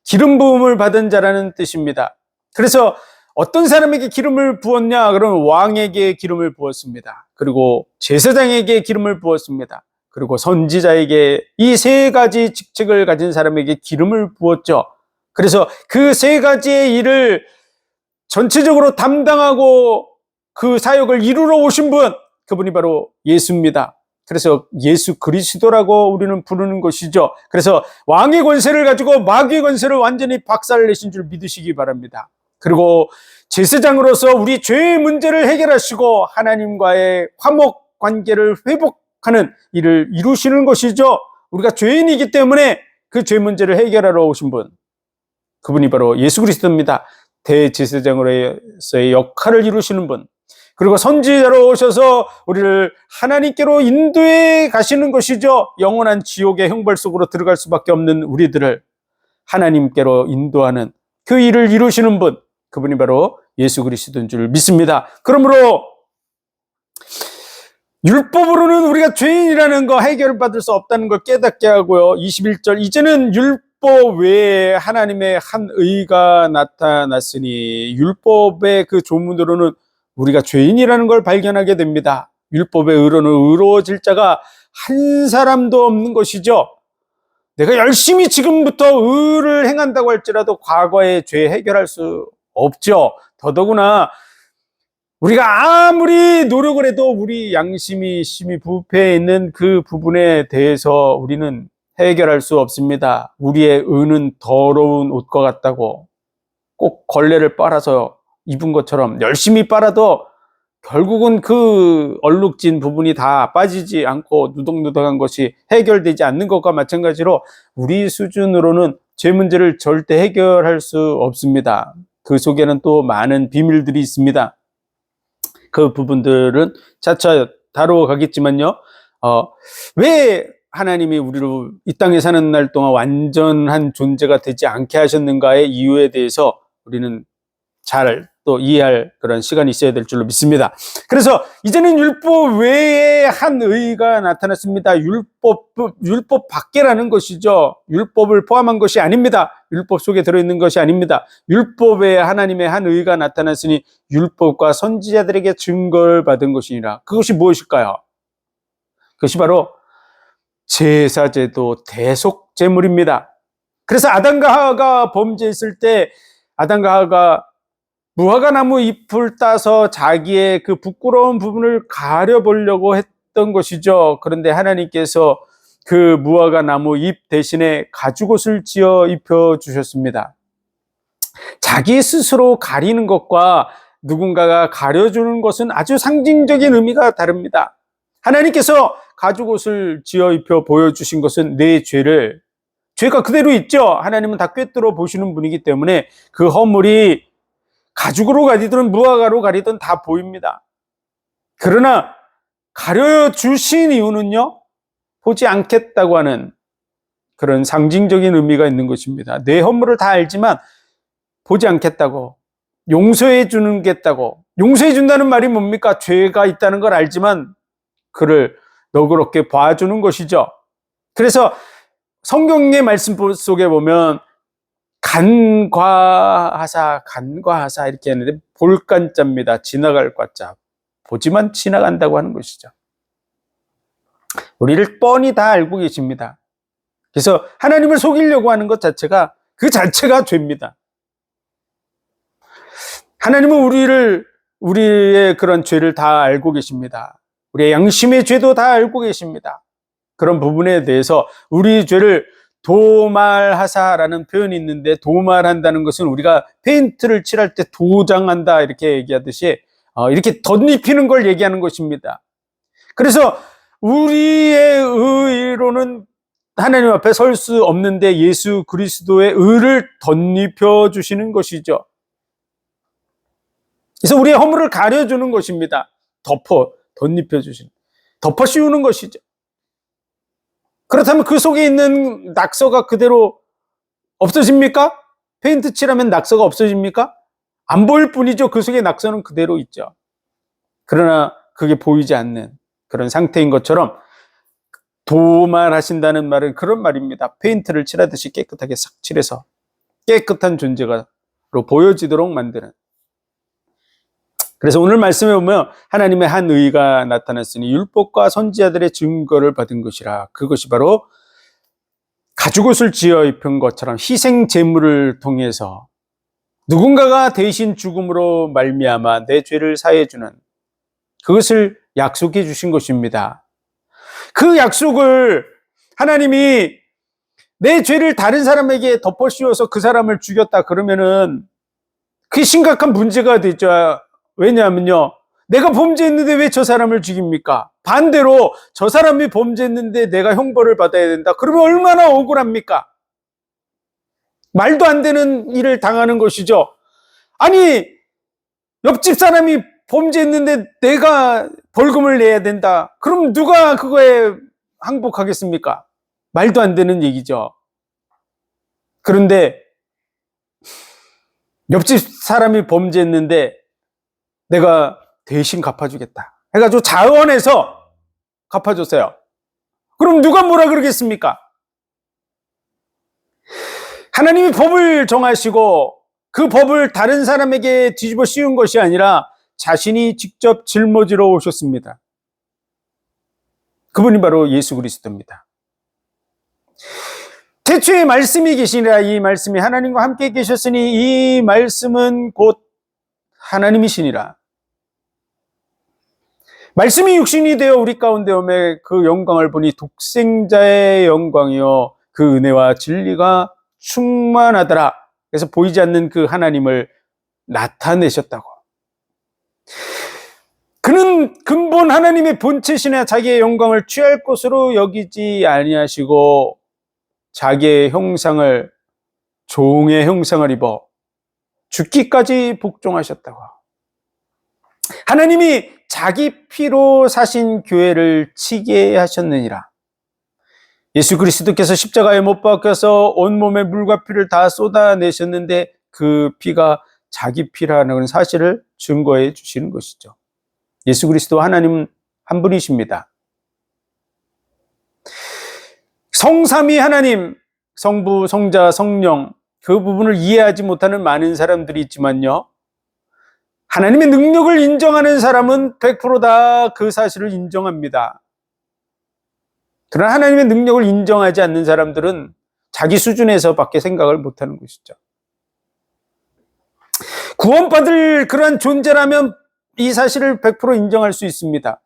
기름 부음을 받은 자라는 뜻입니다. 그래서 어떤 사람에게 기름을 부었냐? 그러면 왕에게 기름을 부었습니다. 그리고 제사장에게 기름을 부었습니다. 그리고 선지자에게, 이 세 가지 직책을 가진 사람에게 기름을 부었죠. 그래서 그 세 가지의 일을 전체적으로 담당하고 그 사역을 이루러 오신 분, 그분이 바로 예수입니다. 그래서 예수 그리스도라고 우리는 부르는 것이죠. 그래서 왕의 권세를 가지고 마귀의 권세를 완전히 박살내신 줄 믿으시기 바랍니다. 그리고 제사장으로서 우리 죄의 문제를 해결하시고 하나님과의 화목 관계를 회복하는 일을 이루시는 것이죠. 우리가 죄인이기 때문에 그 죄 문제를 해결하러 오신 분, 그분이 바로 예수 그리스도입니다. 대제사장으로서의 역할을 이루시는 분, 그리고 선지자로 오셔서 우리를 하나님께로 인도해 가시는 것이죠. 영원한 지옥의 형벌 속으로 들어갈 수밖에 없는 우리들을 하나님께로 인도하는 그 일을 이루시는 분, 그분이 바로 예수 그리스도인 줄 믿습니다. 그러므로 율법으로는 우리가 죄인이라는 거 해결을 받을 수 없다는 걸 깨닫게 하고요. 21절, 이제는 율법 외에 하나님의 한 의가 나타났으니, 율법의 그 조문으로는 우리가 죄인이라는 걸 발견하게 됩니다. 율법의 의로는 의로워질 자가 한 사람도 없는 것이죠. 내가 열심히 지금부터 의를 행한다고 할지라도 과거의 죄 해결할 수 없죠. 더더구나 우리가 아무리 노력을 해도 우리 양심이 심히 부패해 있는 그 부분에 대해서 우리는 해결할 수 없습니다. 우리의 의는 더러운 옷과 같다고, 꼭 걸레를 빨아서 입은 것처럼 열심히 빨아도 결국은 그 얼룩진 부분이 다 빠지지 않고 누덕누덕한 것이 해결되지 않는 것과 마찬가지로 우리 수준으로는 죄 문제를 절대 해결할 수 없습니다. 그 속에는 또 많은 비밀들이 있습니다. 그 부분들은 차차 다루어 가겠지만요. 왜 하나님이 우리를 이 땅에 사는 날 동안 완전한 존재가 되지 않게 하셨는가의 이유에 대해서 우리는 잘 또 이해할 그런 시간이 있어야 될 줄로 믿습니다. 그래서 이제는 율법 외에 한 의가 나타났습니다. 율법 밖에라는 것이죠. 율법을 포함한 것이 아닙니다. 율법 속에 들어있는 것이 아닙니다. 율법에 하나님의 한 의가 나타났으니 율법과 선지자들에게 증거를 받은 것이니라. 그것이 무엇일까요? 그것이 바로 제사제도 대속 제물입니다. 그래서 아담과 하와가 범죄했을 때 아담과 하와가 무화과나무 잎을 따서 자기의 그 부끄러운 부분을 가려보려고 했던 것이죠. 그런데 하나님께서 그 무화과나무 잎 대신에 가죽옷을 지어 입혀주셨습니다. 자기 스스로 가리는 것과 누군가가 가려주는 것은 아주 상징적인 의미가 다릅니다. 하나님께서 가죽옷을 지어 입혀 보여주신 것은 내 죄가 그대로 있죠. 하나님은 다 꿰뚫어 보시는 분이기 때문에 그 허물이 가죽으로 가리든 무화과로 가리든 다 보입니다. 그러나 가려주신 이유는요, 보지 않겠다고 하는 그런 상징적인 의미가 있는 것입니다. 내 허물을 다 알지만 보지 않겠다고, 용서해 주겠다고. 용서해 준다는 말이 뭡니까? 죄가 있다는 걸 알지만 그를 너그럽게 봐주는 것이죠. 그래서 성경의 말씀 속에 보면 간과하사 이렇게 하는데 볼간자입니다. 지나갈 과자. 보지만 지나간다고 하는 것이죠. 우리를 뻔히 다 알고 계십니다. 그래서 하나님을 속이려고 하는 것 자체가 그 자체가 죄입니다. 하나님은 우리의 그런 죄를 다 알고 계십니다. 우리의 양심의 죄도 다 알고 계십니다. 그런 부분에 대해서 우리 죄를 도말하사라는 표현이 있는데, 도말한다는 것은 우리가 페인트를 칠할 때 도장한다 이렇게 얘기하듯이 이렇게 덧입히는 걸 얘기하는 것입니다. 그래서 우리의 의로는 하나님 앞에 설 수 없는데 예수 그리스도의 의를 덧입혀 주시는 것이죠. 그래서 우리의 허물을 가려주는 것입니다. 덧입혀 주시는, 덮어 씌우는 것이죠. 그렇다면 그 속에 있는 낙서가 그대로 없어집니까? 페인트 칠하면 낙서가 없어집니까? 안 보일 뿐이죠. 그 속에 낙서는 그대로 있죠. 그러나 그게 보이지 않는 그런 상태인 것처럼 도말하신다는 말은 그런 말입니다. 페인트를 칠하듯이 깨끗하게 싹 칠해서 깨끗한 존재로 보여지도록 만드는. 그래서 오늘 말씀에 보면 하나님의 한 의가 나타났으니 율법과 선지자들의 증거를 받은 것이라. 그것이 바로 가죽옷을 지어 입힌 것처럼 희생 제물을 통해서 누군가가 대신 죽음으로 말미암아 내 죄를 사해 주는, 그것을 약속해 주신 것입니다. 그 약속을 하나님이 내 죄를 다른 사람에게 덮어 씌워서 그 사람을 죽였다 그러면은 그게 심각한 문제가 되죠. 왜냐하면요, 내가 범죄했는데 왜 저 사람을 죽입니까? 반대로 저 사람이 범죄했는데 내가 형벌을 받아야 된다. 그러면 얼마나 억울합니까? 말도 안 되는 일을 당하는 것이죠. 아니, 옆집 사람이 범죄했는데 내가 벌금을 내야 된다. 그럼 누가 그거에 항복하겠습니까? 말도 안 되는 얘기죠. 그런데 옆집 사람이 범죄했는데 내가 대신 갚아주겠다 해가지고 자원해서 갚아줬어요. 그럼 누가 뭐라 그러겠습니까? 하나님이 법을 정하시고 그 법을 다른 사람에게 뒤집어 씌운 것이 아니라 자신이 직접 짊어지러 오셨습니다. 그분이 바로 예수 그리스도입니다. 태초에 말씀이 계시니라. 이 말씀이 하나님과 함께 계셨으니 이 말씀은 곧 하나님이시니라. 말씀이 육신이 되어 우리 가운데 오매 그 영광을 보니 독생자의 영광이요 그 은혜와 진리가 충만하더라. 그래서 보이지 않는 그 하나님을 나타내셨다고. 그는 근본 하나님의 본체시나 자기의 영광을 취할 것으로 여기지 아니하시고 자기의 형상을, 종의 형상을 입어 죽기까지 복종하셨다고. 하나님이 자기 피로 사신 교회를 치게 하셨느니라. 예수 그리스도께서 십자가에 못 박혀서 온몸에 물과 피를 다 쏟아내셨는데 그 피가 자기 피라는 사실을 증거해 주시는 것이죠. 예수 그리스도 하나님은 한 분이십니다. 성삼위 하나님, 성부, 성자, 성령, 그 부분을 이해하지 못하는 많은 사람들이 있지만요. 하나님의 능력을 인정하는 사람은 100% 다 그 사실을 인정합니다. 그러나 하나님의 능력을 인정하지 않는 사람들은 자기 수준에서밖에 생각을 못하는 것이죠. 구원받을 그러한 존재라면 이 사실을 100% 인정할 수 있습니다.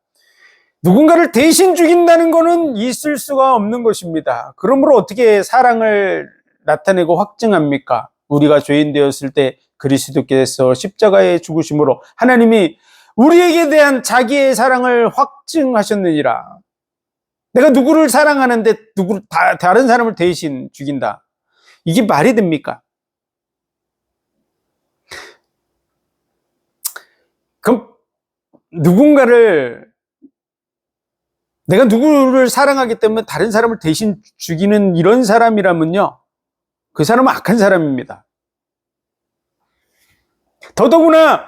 누군가를 대신 죽인다는 것은 있을 수가 없는 것입니다. 그러므로 어떻게 사랑을 나타내고 확증합니까? 우리가 죄인 되었을 때 그리스도께서 십자가에 죽으심으로 하나님이 우리에게 대한 자기의 사랑을 확증하셨느니라. 내가 누구를 사랑하는데 다른 사람을 대신 죽인다. 이게 말이 됩니까? 그럼 내가 누구를 사랑하기 때문에 다른 사람을 대신 죽이는 이런 사람이라면요, 그 사람은 악한 사람입니다. 더더구나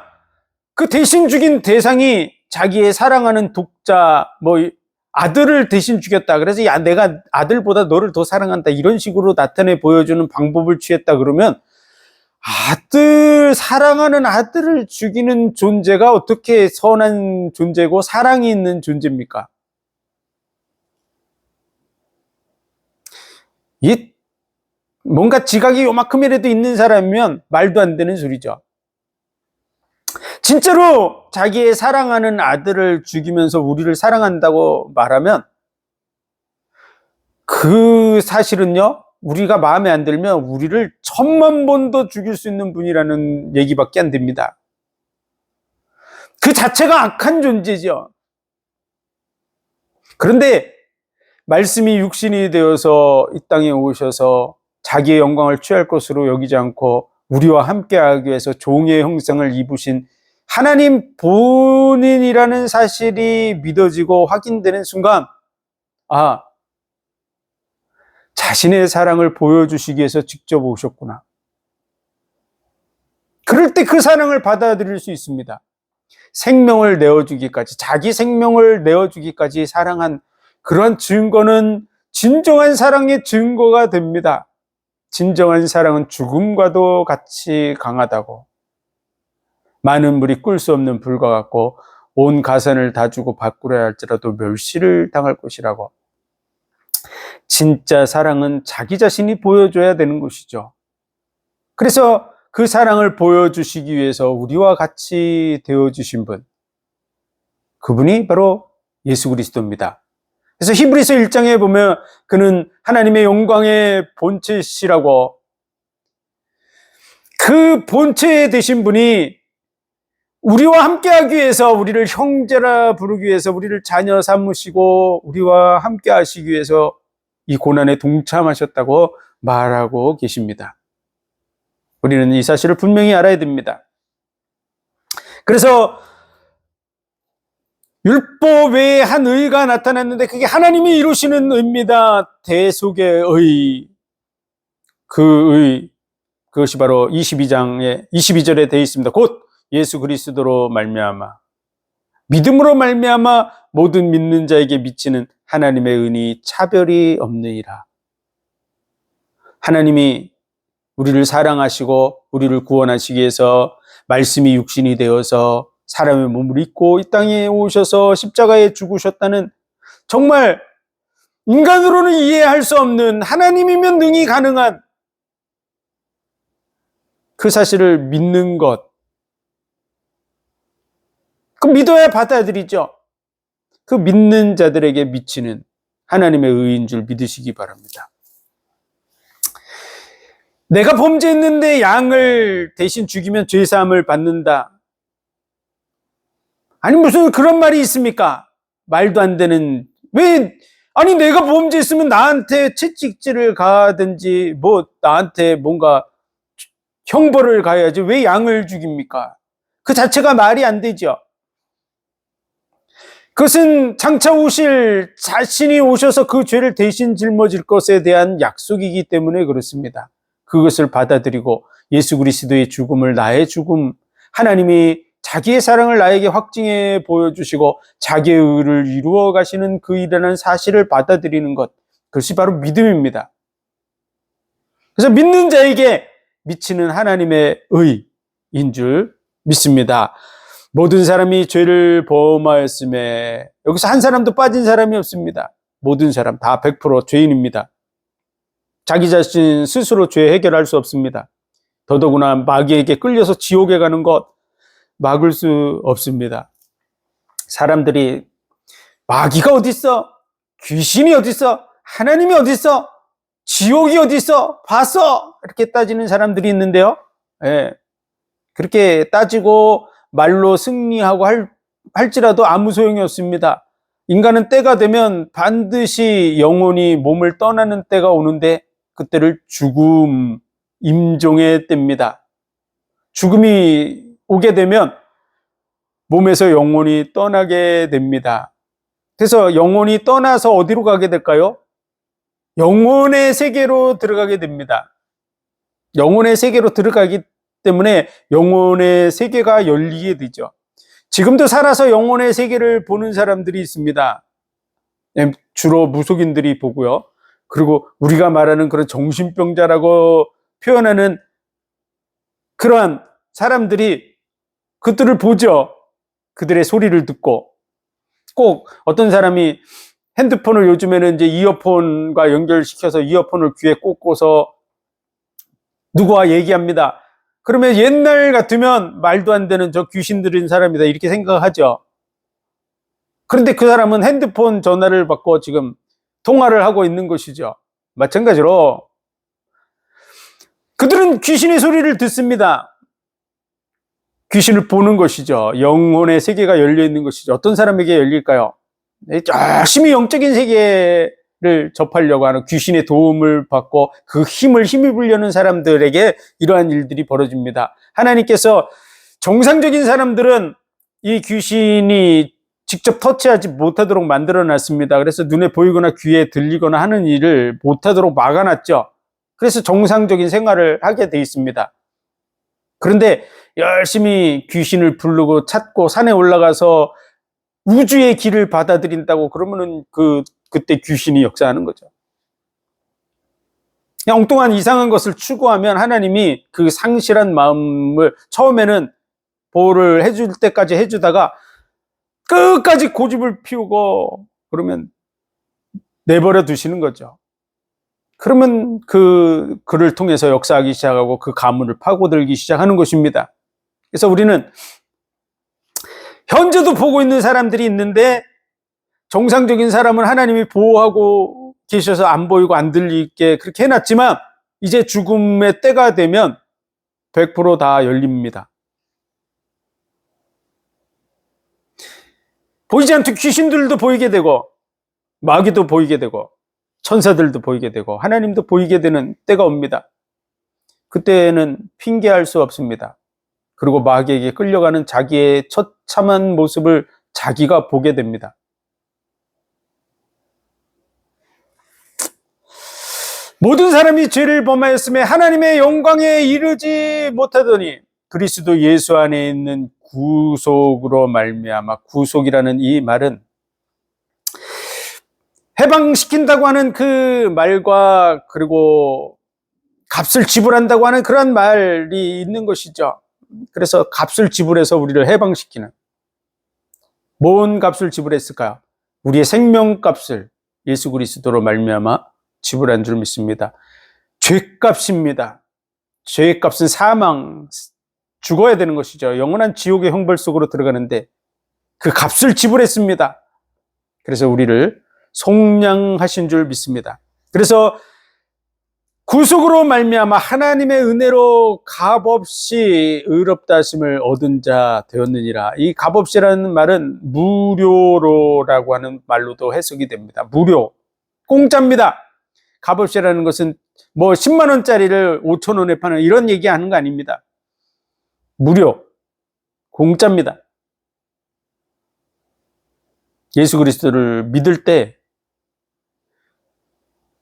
그 대신 죽인 대상이 자기의 사랑하는 독자, 아들을 대신 죽였다. 그래서 내가 아들보다 너를 더 사랑한다. 이런 식으로 나타내 보여주는 방법을 취했다 그러면 사랑하는 아들을 죽이는 존재가 어떻게 선한 존재고 사랑이 있는 존재입니까? 뭔가 지각이 요만큼이라도 있는 사람이면 말도 안 되는 소리죠. 진짜로 자기의 사랑하는 아들을 죽이면서 우리를 사랑한다고 말하면 그 사실은요, 우리가 마음에 안 들면 우리를 10,000번도 죽일 수 있는 분이라는 얘기밖에 안 됩니다. 그 자체가 악한 존재죠. 그런데 말씀이 육신이 되어서 이 땅에 오셔서 자기의 영광을 취할 것으로 여기지 않고 우리와 함께하기 위해서 종의 형상을 입으신 하나님 본인이라는 사실이 믿어지고 확인되는 순간, 자신의 사랑을 보여주시기 위해서 직접 오셨구나. 그럴 때 그 사랑을 받아들일 수 있습니다. 생명을 내어주기까지, 자기 생명을 내어주기까지 사랑한 그런 증거는 진정한 사랑의 증거가 됩니다. 진정한 사랑은 죽음과도 같이 강하다고. 많은 물이 꿀 수 없는 불과 같고 온 가산을 다 주고 바꾸려 할지라도 멸시를 당할 것이라고. 진짜 사랑은 자기 자신이 보여줘야 되는 것이죠. 그래서 그 사랑을 보여주시기 위해서 우리와 같이 되어주신 분, 그분이 바로 예수 그리스도입니다. 그래서 히브리서 1장에 보면 그는 하나님의 영광의 본체시라고, 그 본체 되신 분이 우리와 함께하기 위해서, 우리를 형제라 부르기 위해서, 우리를 자녀 삼으시고 우리와 함께 하시기 위해서 이 고난에 동참하셨다고 말하고 계십니다. 우리는 이 사실을 분명히 알아야 됩니다. 그래서 율법 외에 한 의가 나타났는데 그게 하나님이 이루시는 의입니다. 대속의 의. 그 의, 그것이 바로 22장의 22절에 되어 있습니다. 곧 예수 그리스도로 말미암아 믿음으로 말미암아 모든 믿는 자에게 미치는 하나님의 은이 차별이 없느니라. 하나님이 우리를 사랑하시고 우리를 구원하시기 위해서 말씀이 육신이 되어서 사람의 몸을 입고 이 땅에 오셔서 십자가에 죽으셨다는 정말 인간으로는 이해할 수 없는, 하나님이면 능히 가능한 그 사실을 믿는 것. 그 믿어야 받아들이죠. 그 믿는 자들에게 미치는 하나님의 의인 줄 믿으시기 바랍니다. 내가 범죄했는데 양을 대신 죽이면 죄사함을 받는다. 아니 무슨 그런 말이 있습니까? 말도 안 되는. 아니 내가 범죄했으면 나한테 채찍질을 가든지 뭐 나한테 뭔가 형벌을 가야지 왜 양을 죽입니까? 그 자체가 말이 안 되죠. 그것은 장차 오실 자신이 오셔서 그 죄를 대신 짊어질 것에 대한 약속이기 때문에 그렇습니다. 그것을 받아들이고 예수 그리스도의 죽음을 나의 죽음, 하나님이 자기의 사랑을 나에게 확증해 보여주시고 자기의 의를 이루어 가시는 그 일이라는 사실을 받아들이는 것, 그것이 바로 믿음입니다. 그래서 믿는 자에게 미치는 하나님의 의인 줄 믿습니다. 모든 사람이 죄를 범하였음에, 여기서 한 사람도 빠진 사람이 없습니다. 모든 사람 다 100% 죄인입니다. 자기 자신 스스로 죄 해결할 수 없습니다. 더더구나 마귀에게 끌려서 지옥에 가는 것 막을 수 없습니다. 사람들이 마귀가 어디 있어? 귀신이 어디 있어? 하나님이 어디 있어? 지옥이 어디 있어? 봤어? 이렇게 따지는 사람들이 있는데요. 예. 그렇게 따지고 말로 승리하고 할지라도 아무 소용이 없습니다. 인간은 때가 되면 반드시 영혼이 몸을 떠나는 때가 오는데 그때를 죽음, 임종의 때입니다. 죽음이 오게 되면 몸에서 영혼이 떠나게 됩니다. 그래서 영혼이 떠나서 어디로 가게 될까요? 영혼의 세계로 들어가게 됩니다. 영혼의 세계로 들어가기 때문에 영혼의 세계가 열리게 되죠. 지금도 살아서 영혼의 세계를 보는 사람들이 있습니다. 주로 무속인들이 보고요. 그리고 우리가 말하는 그런 정신병자라고 표현하는 그러한 사람들이 그들을 보죠. 그들의 소리를 듣고. 꼭 어떤 사람이 핸드폰을 요즘에는 이제 이어폰과 연결시켜서 이어폰을 귀에 꽂고서 누구와 얘기합니다. 그러면 옛날 같으면 말도 안 되는 저 귀신 들인 사람이다 이렇게 생각하죠. 그런데 그 사람은 핸드폰 전화를 받고 지금 통화를 하고 있는 것이죠. 마찬가지로 그들은 귀신의 소리를 듣습니다. 귀신을 보는 것이죠. 영혼의 세계가 열려 있는 것이죠. 어떤 사람에게 열릴까요? 열심히 영적인 세계를 접하려고 하는, 귀신의 도움을 받고 그 힘을 힘입으려는 사람들에게 이러한 일들이 벌어집니다. 하나님께서 정상적인 사람들은 이 귀신이 직접 터치하지 못하도록 만들어 놨습니다. 그래서 눈에 보이거나 귀에 들리거나 하는 일을 못하도록 막아놨죠. 그래서 정상적인 생활을 하게 돼 있습니다. 그런데 열심히 귀신을 부르고 찾고 산에 올라가서 우주의 길을 받아들인다고 그러면은 그때 귀신이 역사하는 거죠. 그냥 엉뚱한 이상한 것을 추구하면 하나님이 그 상실한 마음을 처음에는 보호를 해줄 때까지 해주다가 끝까지 고집을 피우고 그러면 내버려 두시는 거죠. 그러면 그를 통해서 역사하기 시작하고 그 가문을 파고들기 시작하는 것입니다. 그래서 우리는 현재도 보고 있는 사람들이 있는데 정상적인 사람은 하나님이 보호하고 계셔서 안 보이고 안 들리게 그렇게 해놨지만 이제 죽음의 때가 되면 100% 열립니다. 보이지 않던 귀신들도 보이게 되고 마귀도 보이게 되고 천사들도 보이게 되고 하나님도 보이게 되는 때가 옵니다. 그때는 핑계할 수 없습니다. 그리고 마귀에게 끌려가는 자기의 처참한 모습을 자기가 보게 됩니다. 모든 사람이 죄를 범하였음에 하나님의 영광에 이르지 못하더니 그리스도 예수 안에 있는 구속으로 말미암아, 구속이라는 이 말은 해방시킨다고 하는 그 말과 그리고 값을 지불한다고 하는 그런 말이 있는 것이죠. 그래서 값을 지불해서 우리를 해방시키는, 뭔 값을 지불했을까요? 우리의 생명값을 예수 그리스도로 말미암아 지불한 줄 믿습니다. 죄값입니다. 죄값은 사망, 죽어야 되는 것이죠. 영원한 지옥의 형벌 속으로 들어가는데 그 값을 지불했습니다. 그래서 우리를 속량하신 줄 믿습니다. 그래서 구속으로 말미암아 하나님의 은혜로 값없이 의롭다 하심을 얻은 자 되었느니라. 이 값없이라는 말은 무료로라고 하는 말로도 해석이 됩니다. 무료, 공짜입니다. 값없이라는 것은 뭐 10만 원짜리를 5천 원에 파는 이런 얘기하는 거 아닙니다. 무료, 공짜입니다. 예수 그리스도를 믿을 때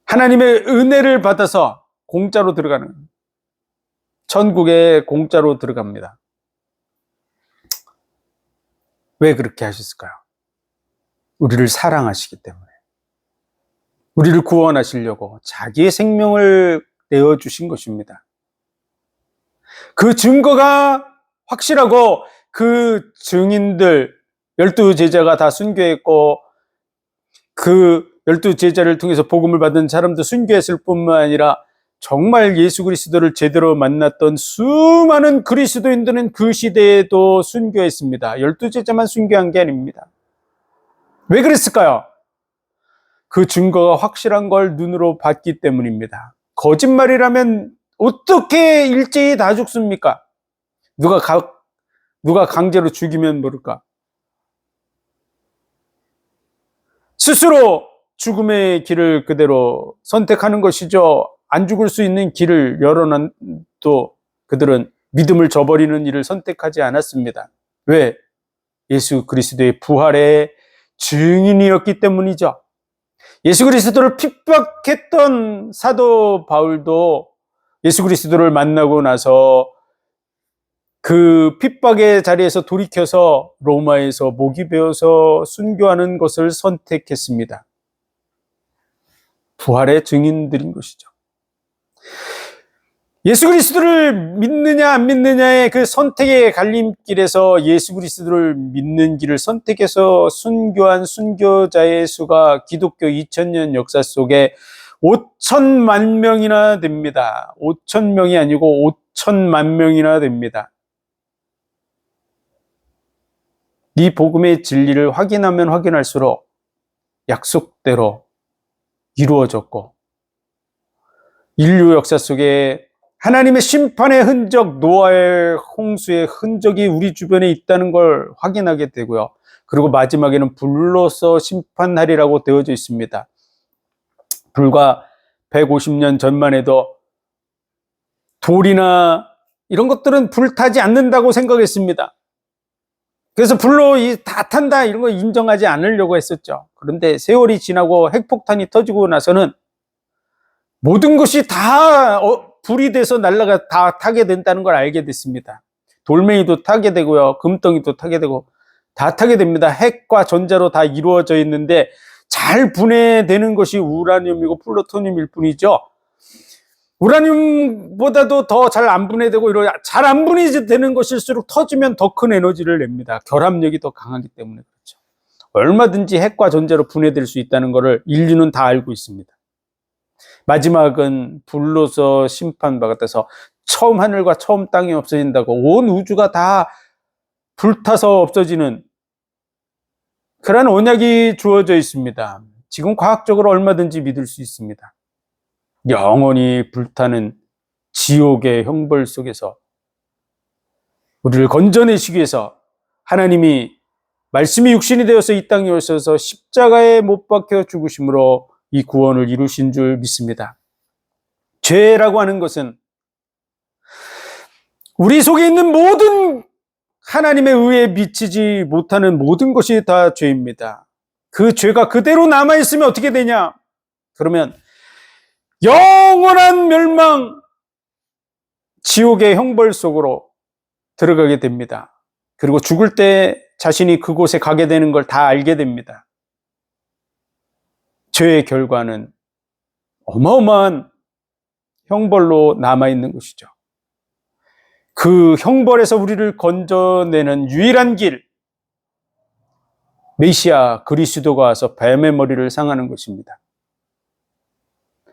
하나님의 은혜를 받아서 공짜로 들어가는, 천국에 공짜로 들어갑니다. 왜 그렇게 하셨을까요? 우리를 사랑하시기 때문에, 우리를 구원하시려고 자기의 생명을 내어주신 것입니다. 그 증거가 확실하고 그 증인들 12제자가 다 순교했고 그 12제자를 통해서 복음을 받은 사람도 순교했을 뿐만 아니라 정말 예수 그리스도를 제대로 만났던 수많은 그리스도인들은 그 시대에도 순교했습니다. 12제자만 순교한 게 아닙니다. 왜 그랬을까요? 그 증거가 확실한 걸 눈으로 봤기 때문입니다. 거짓말이라면 어떻게 일제히 다 죽습니까? 누가 강제로 죽이면 모를까? 스스로 죽음의 길을 그대로 선택하는 것이죠. 안 죽을 수 있는 길을 열어놔도 그들은 믿음을 저버리는 일을 선택하지 않았습니다. 왜? 예수 그리스도의 부활의 증인이었기 때문이죠. 예수 그리스도를 핍박했던 사도 바울도 예수 그리스도를 만나고 나서 그 핍박의 자리에서 돌이켜서 로마에서 목이 베어서 순교하는 것을 선택했습니다. 부활의 증인들인 것이죠. 예수 그리스도를 믿느냐 안 믿느냐의 그 선택의 갈림길에서 예수 그리스도를 믿는 길을 선택해서 순교한 순교자의 수가 기독교 2000년 역사 속에 5천만 명이나 됩니다. 5천 명이 아니고 5천만 명이나 됩니다. 이 복음의 진리를 확인하면 확인할수록 약속대로 이루어졌고 인류 역사 속에 하나님의 심판의 흔적, 노아의 홍수의 흔적이 우리 주변에 있다는 걸 확인하게 되고요. 그리고 마지막에는 불로서 심판하리라고 되어져 있습니다. 불과 150년 전만 해도 돌이나 이런 것들은 불타지 않는다고 생각했습니다. 그래서 불로 다 탄다 이런 거 인정하지 않으려고 했었죠. 그런데 세월이 지나고 핵폭탄이 터지고 나서는 모든 것이 다 불이 돼서 날아가 다 타게 된다는 걸 알게 됐습니다. 돌멩이도 타게 되고요. 금덩이도 타게 되고 다 타게 됩니다. 핵과 전자로 다 이루어져 있는데 잘 분해되는 것이 우라늄이고 플루토늄일 뿐이죠. 우라늄보다도 더 잘 안 분해되고 잘 안 분해되는 것일수록 터지면 더 큰 에너지를 냅니다. 결합력이 더 강하기 때문에 그렇죠. 얼마든지 핵과 전자로 분해될 수 있다는 것을 인류는 다 알고 있습니다. 마지막은 불로서 심판받아서 처음 하늘과 처음 땅이 없어진다고 온 우주가 다 불타서 없어지는 그런 언약이 주어져 있습니다. 지금 과학적으로 얼마든지 믿을 수 있습니다. 영원히 불타는 지옥의 형벌 속에서 우리를 건져내시기 위해서 하나님이 말씀이 육신이 되어서 이 땅에 오셔서 십자가에 못 박혀 죽으심으로 이 구원을 이루신 줄 믿습니다. 죄라고 하는 것은 우리 속에 있는 모든 하나님의 의에 미치지 못하는 모든 것이 다 죄입니다. 그 죄가 그대로 남아있으면 어떻게 되냐? 그러면 영원한 멸망, 지옥의 형벌 속으로 들어가게 됩니다. 그리고 죽을 때 자신이 그곳에 가게 되는 걸 다 알게 됩니다. 죄의 결과는 어마어마한 형벌로 남아있는 것이죠. 그 형벌에서 우리를 건져내는 유일한 길, 메시아 그리스도가 와서 뱀의 머리를 상하는 것입니다.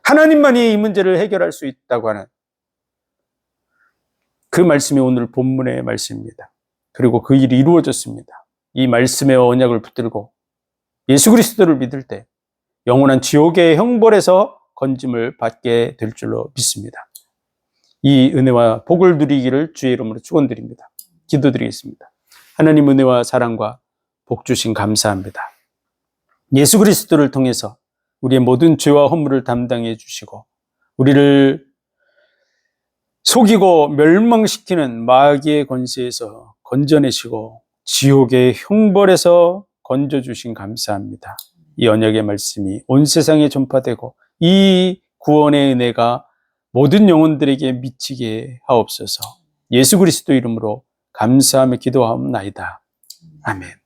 하나님만이 이 문제를 해결할 수 있다고 하는 그 말씀이 오늘 본문의 말씀입니다. 그리고 그 일이 이루어졌습니다. 이 말씀의 언약을 붙들고 예수 그리스도를 믿을 때 영원한 지옥의 형벌에서 건짐을 받게 될 줄로 믿습니다. 이 은혜와 복을 누리기를 주의 이름으로 축원드립니다. 기도드리겠습니다. 하나님 은혜와 사랑과 복 주신 감사합니다. 예수 그리스도를 통해서 우리의 모든 죄와 허물을 담당해 주시고 우리를 속이고 멸망시키는 마귀의 권세에서 건져내시고 지옥의 형벌에서 건져주신 감사합니다. 이 언약의 말씀이 온 세상에 전파되고 이 구원의 은혜가 모든 영혼들에게 미치게 하옵소서. 예수 그리스도 이름으로 감사하며 기도하옵나이다. 아멘.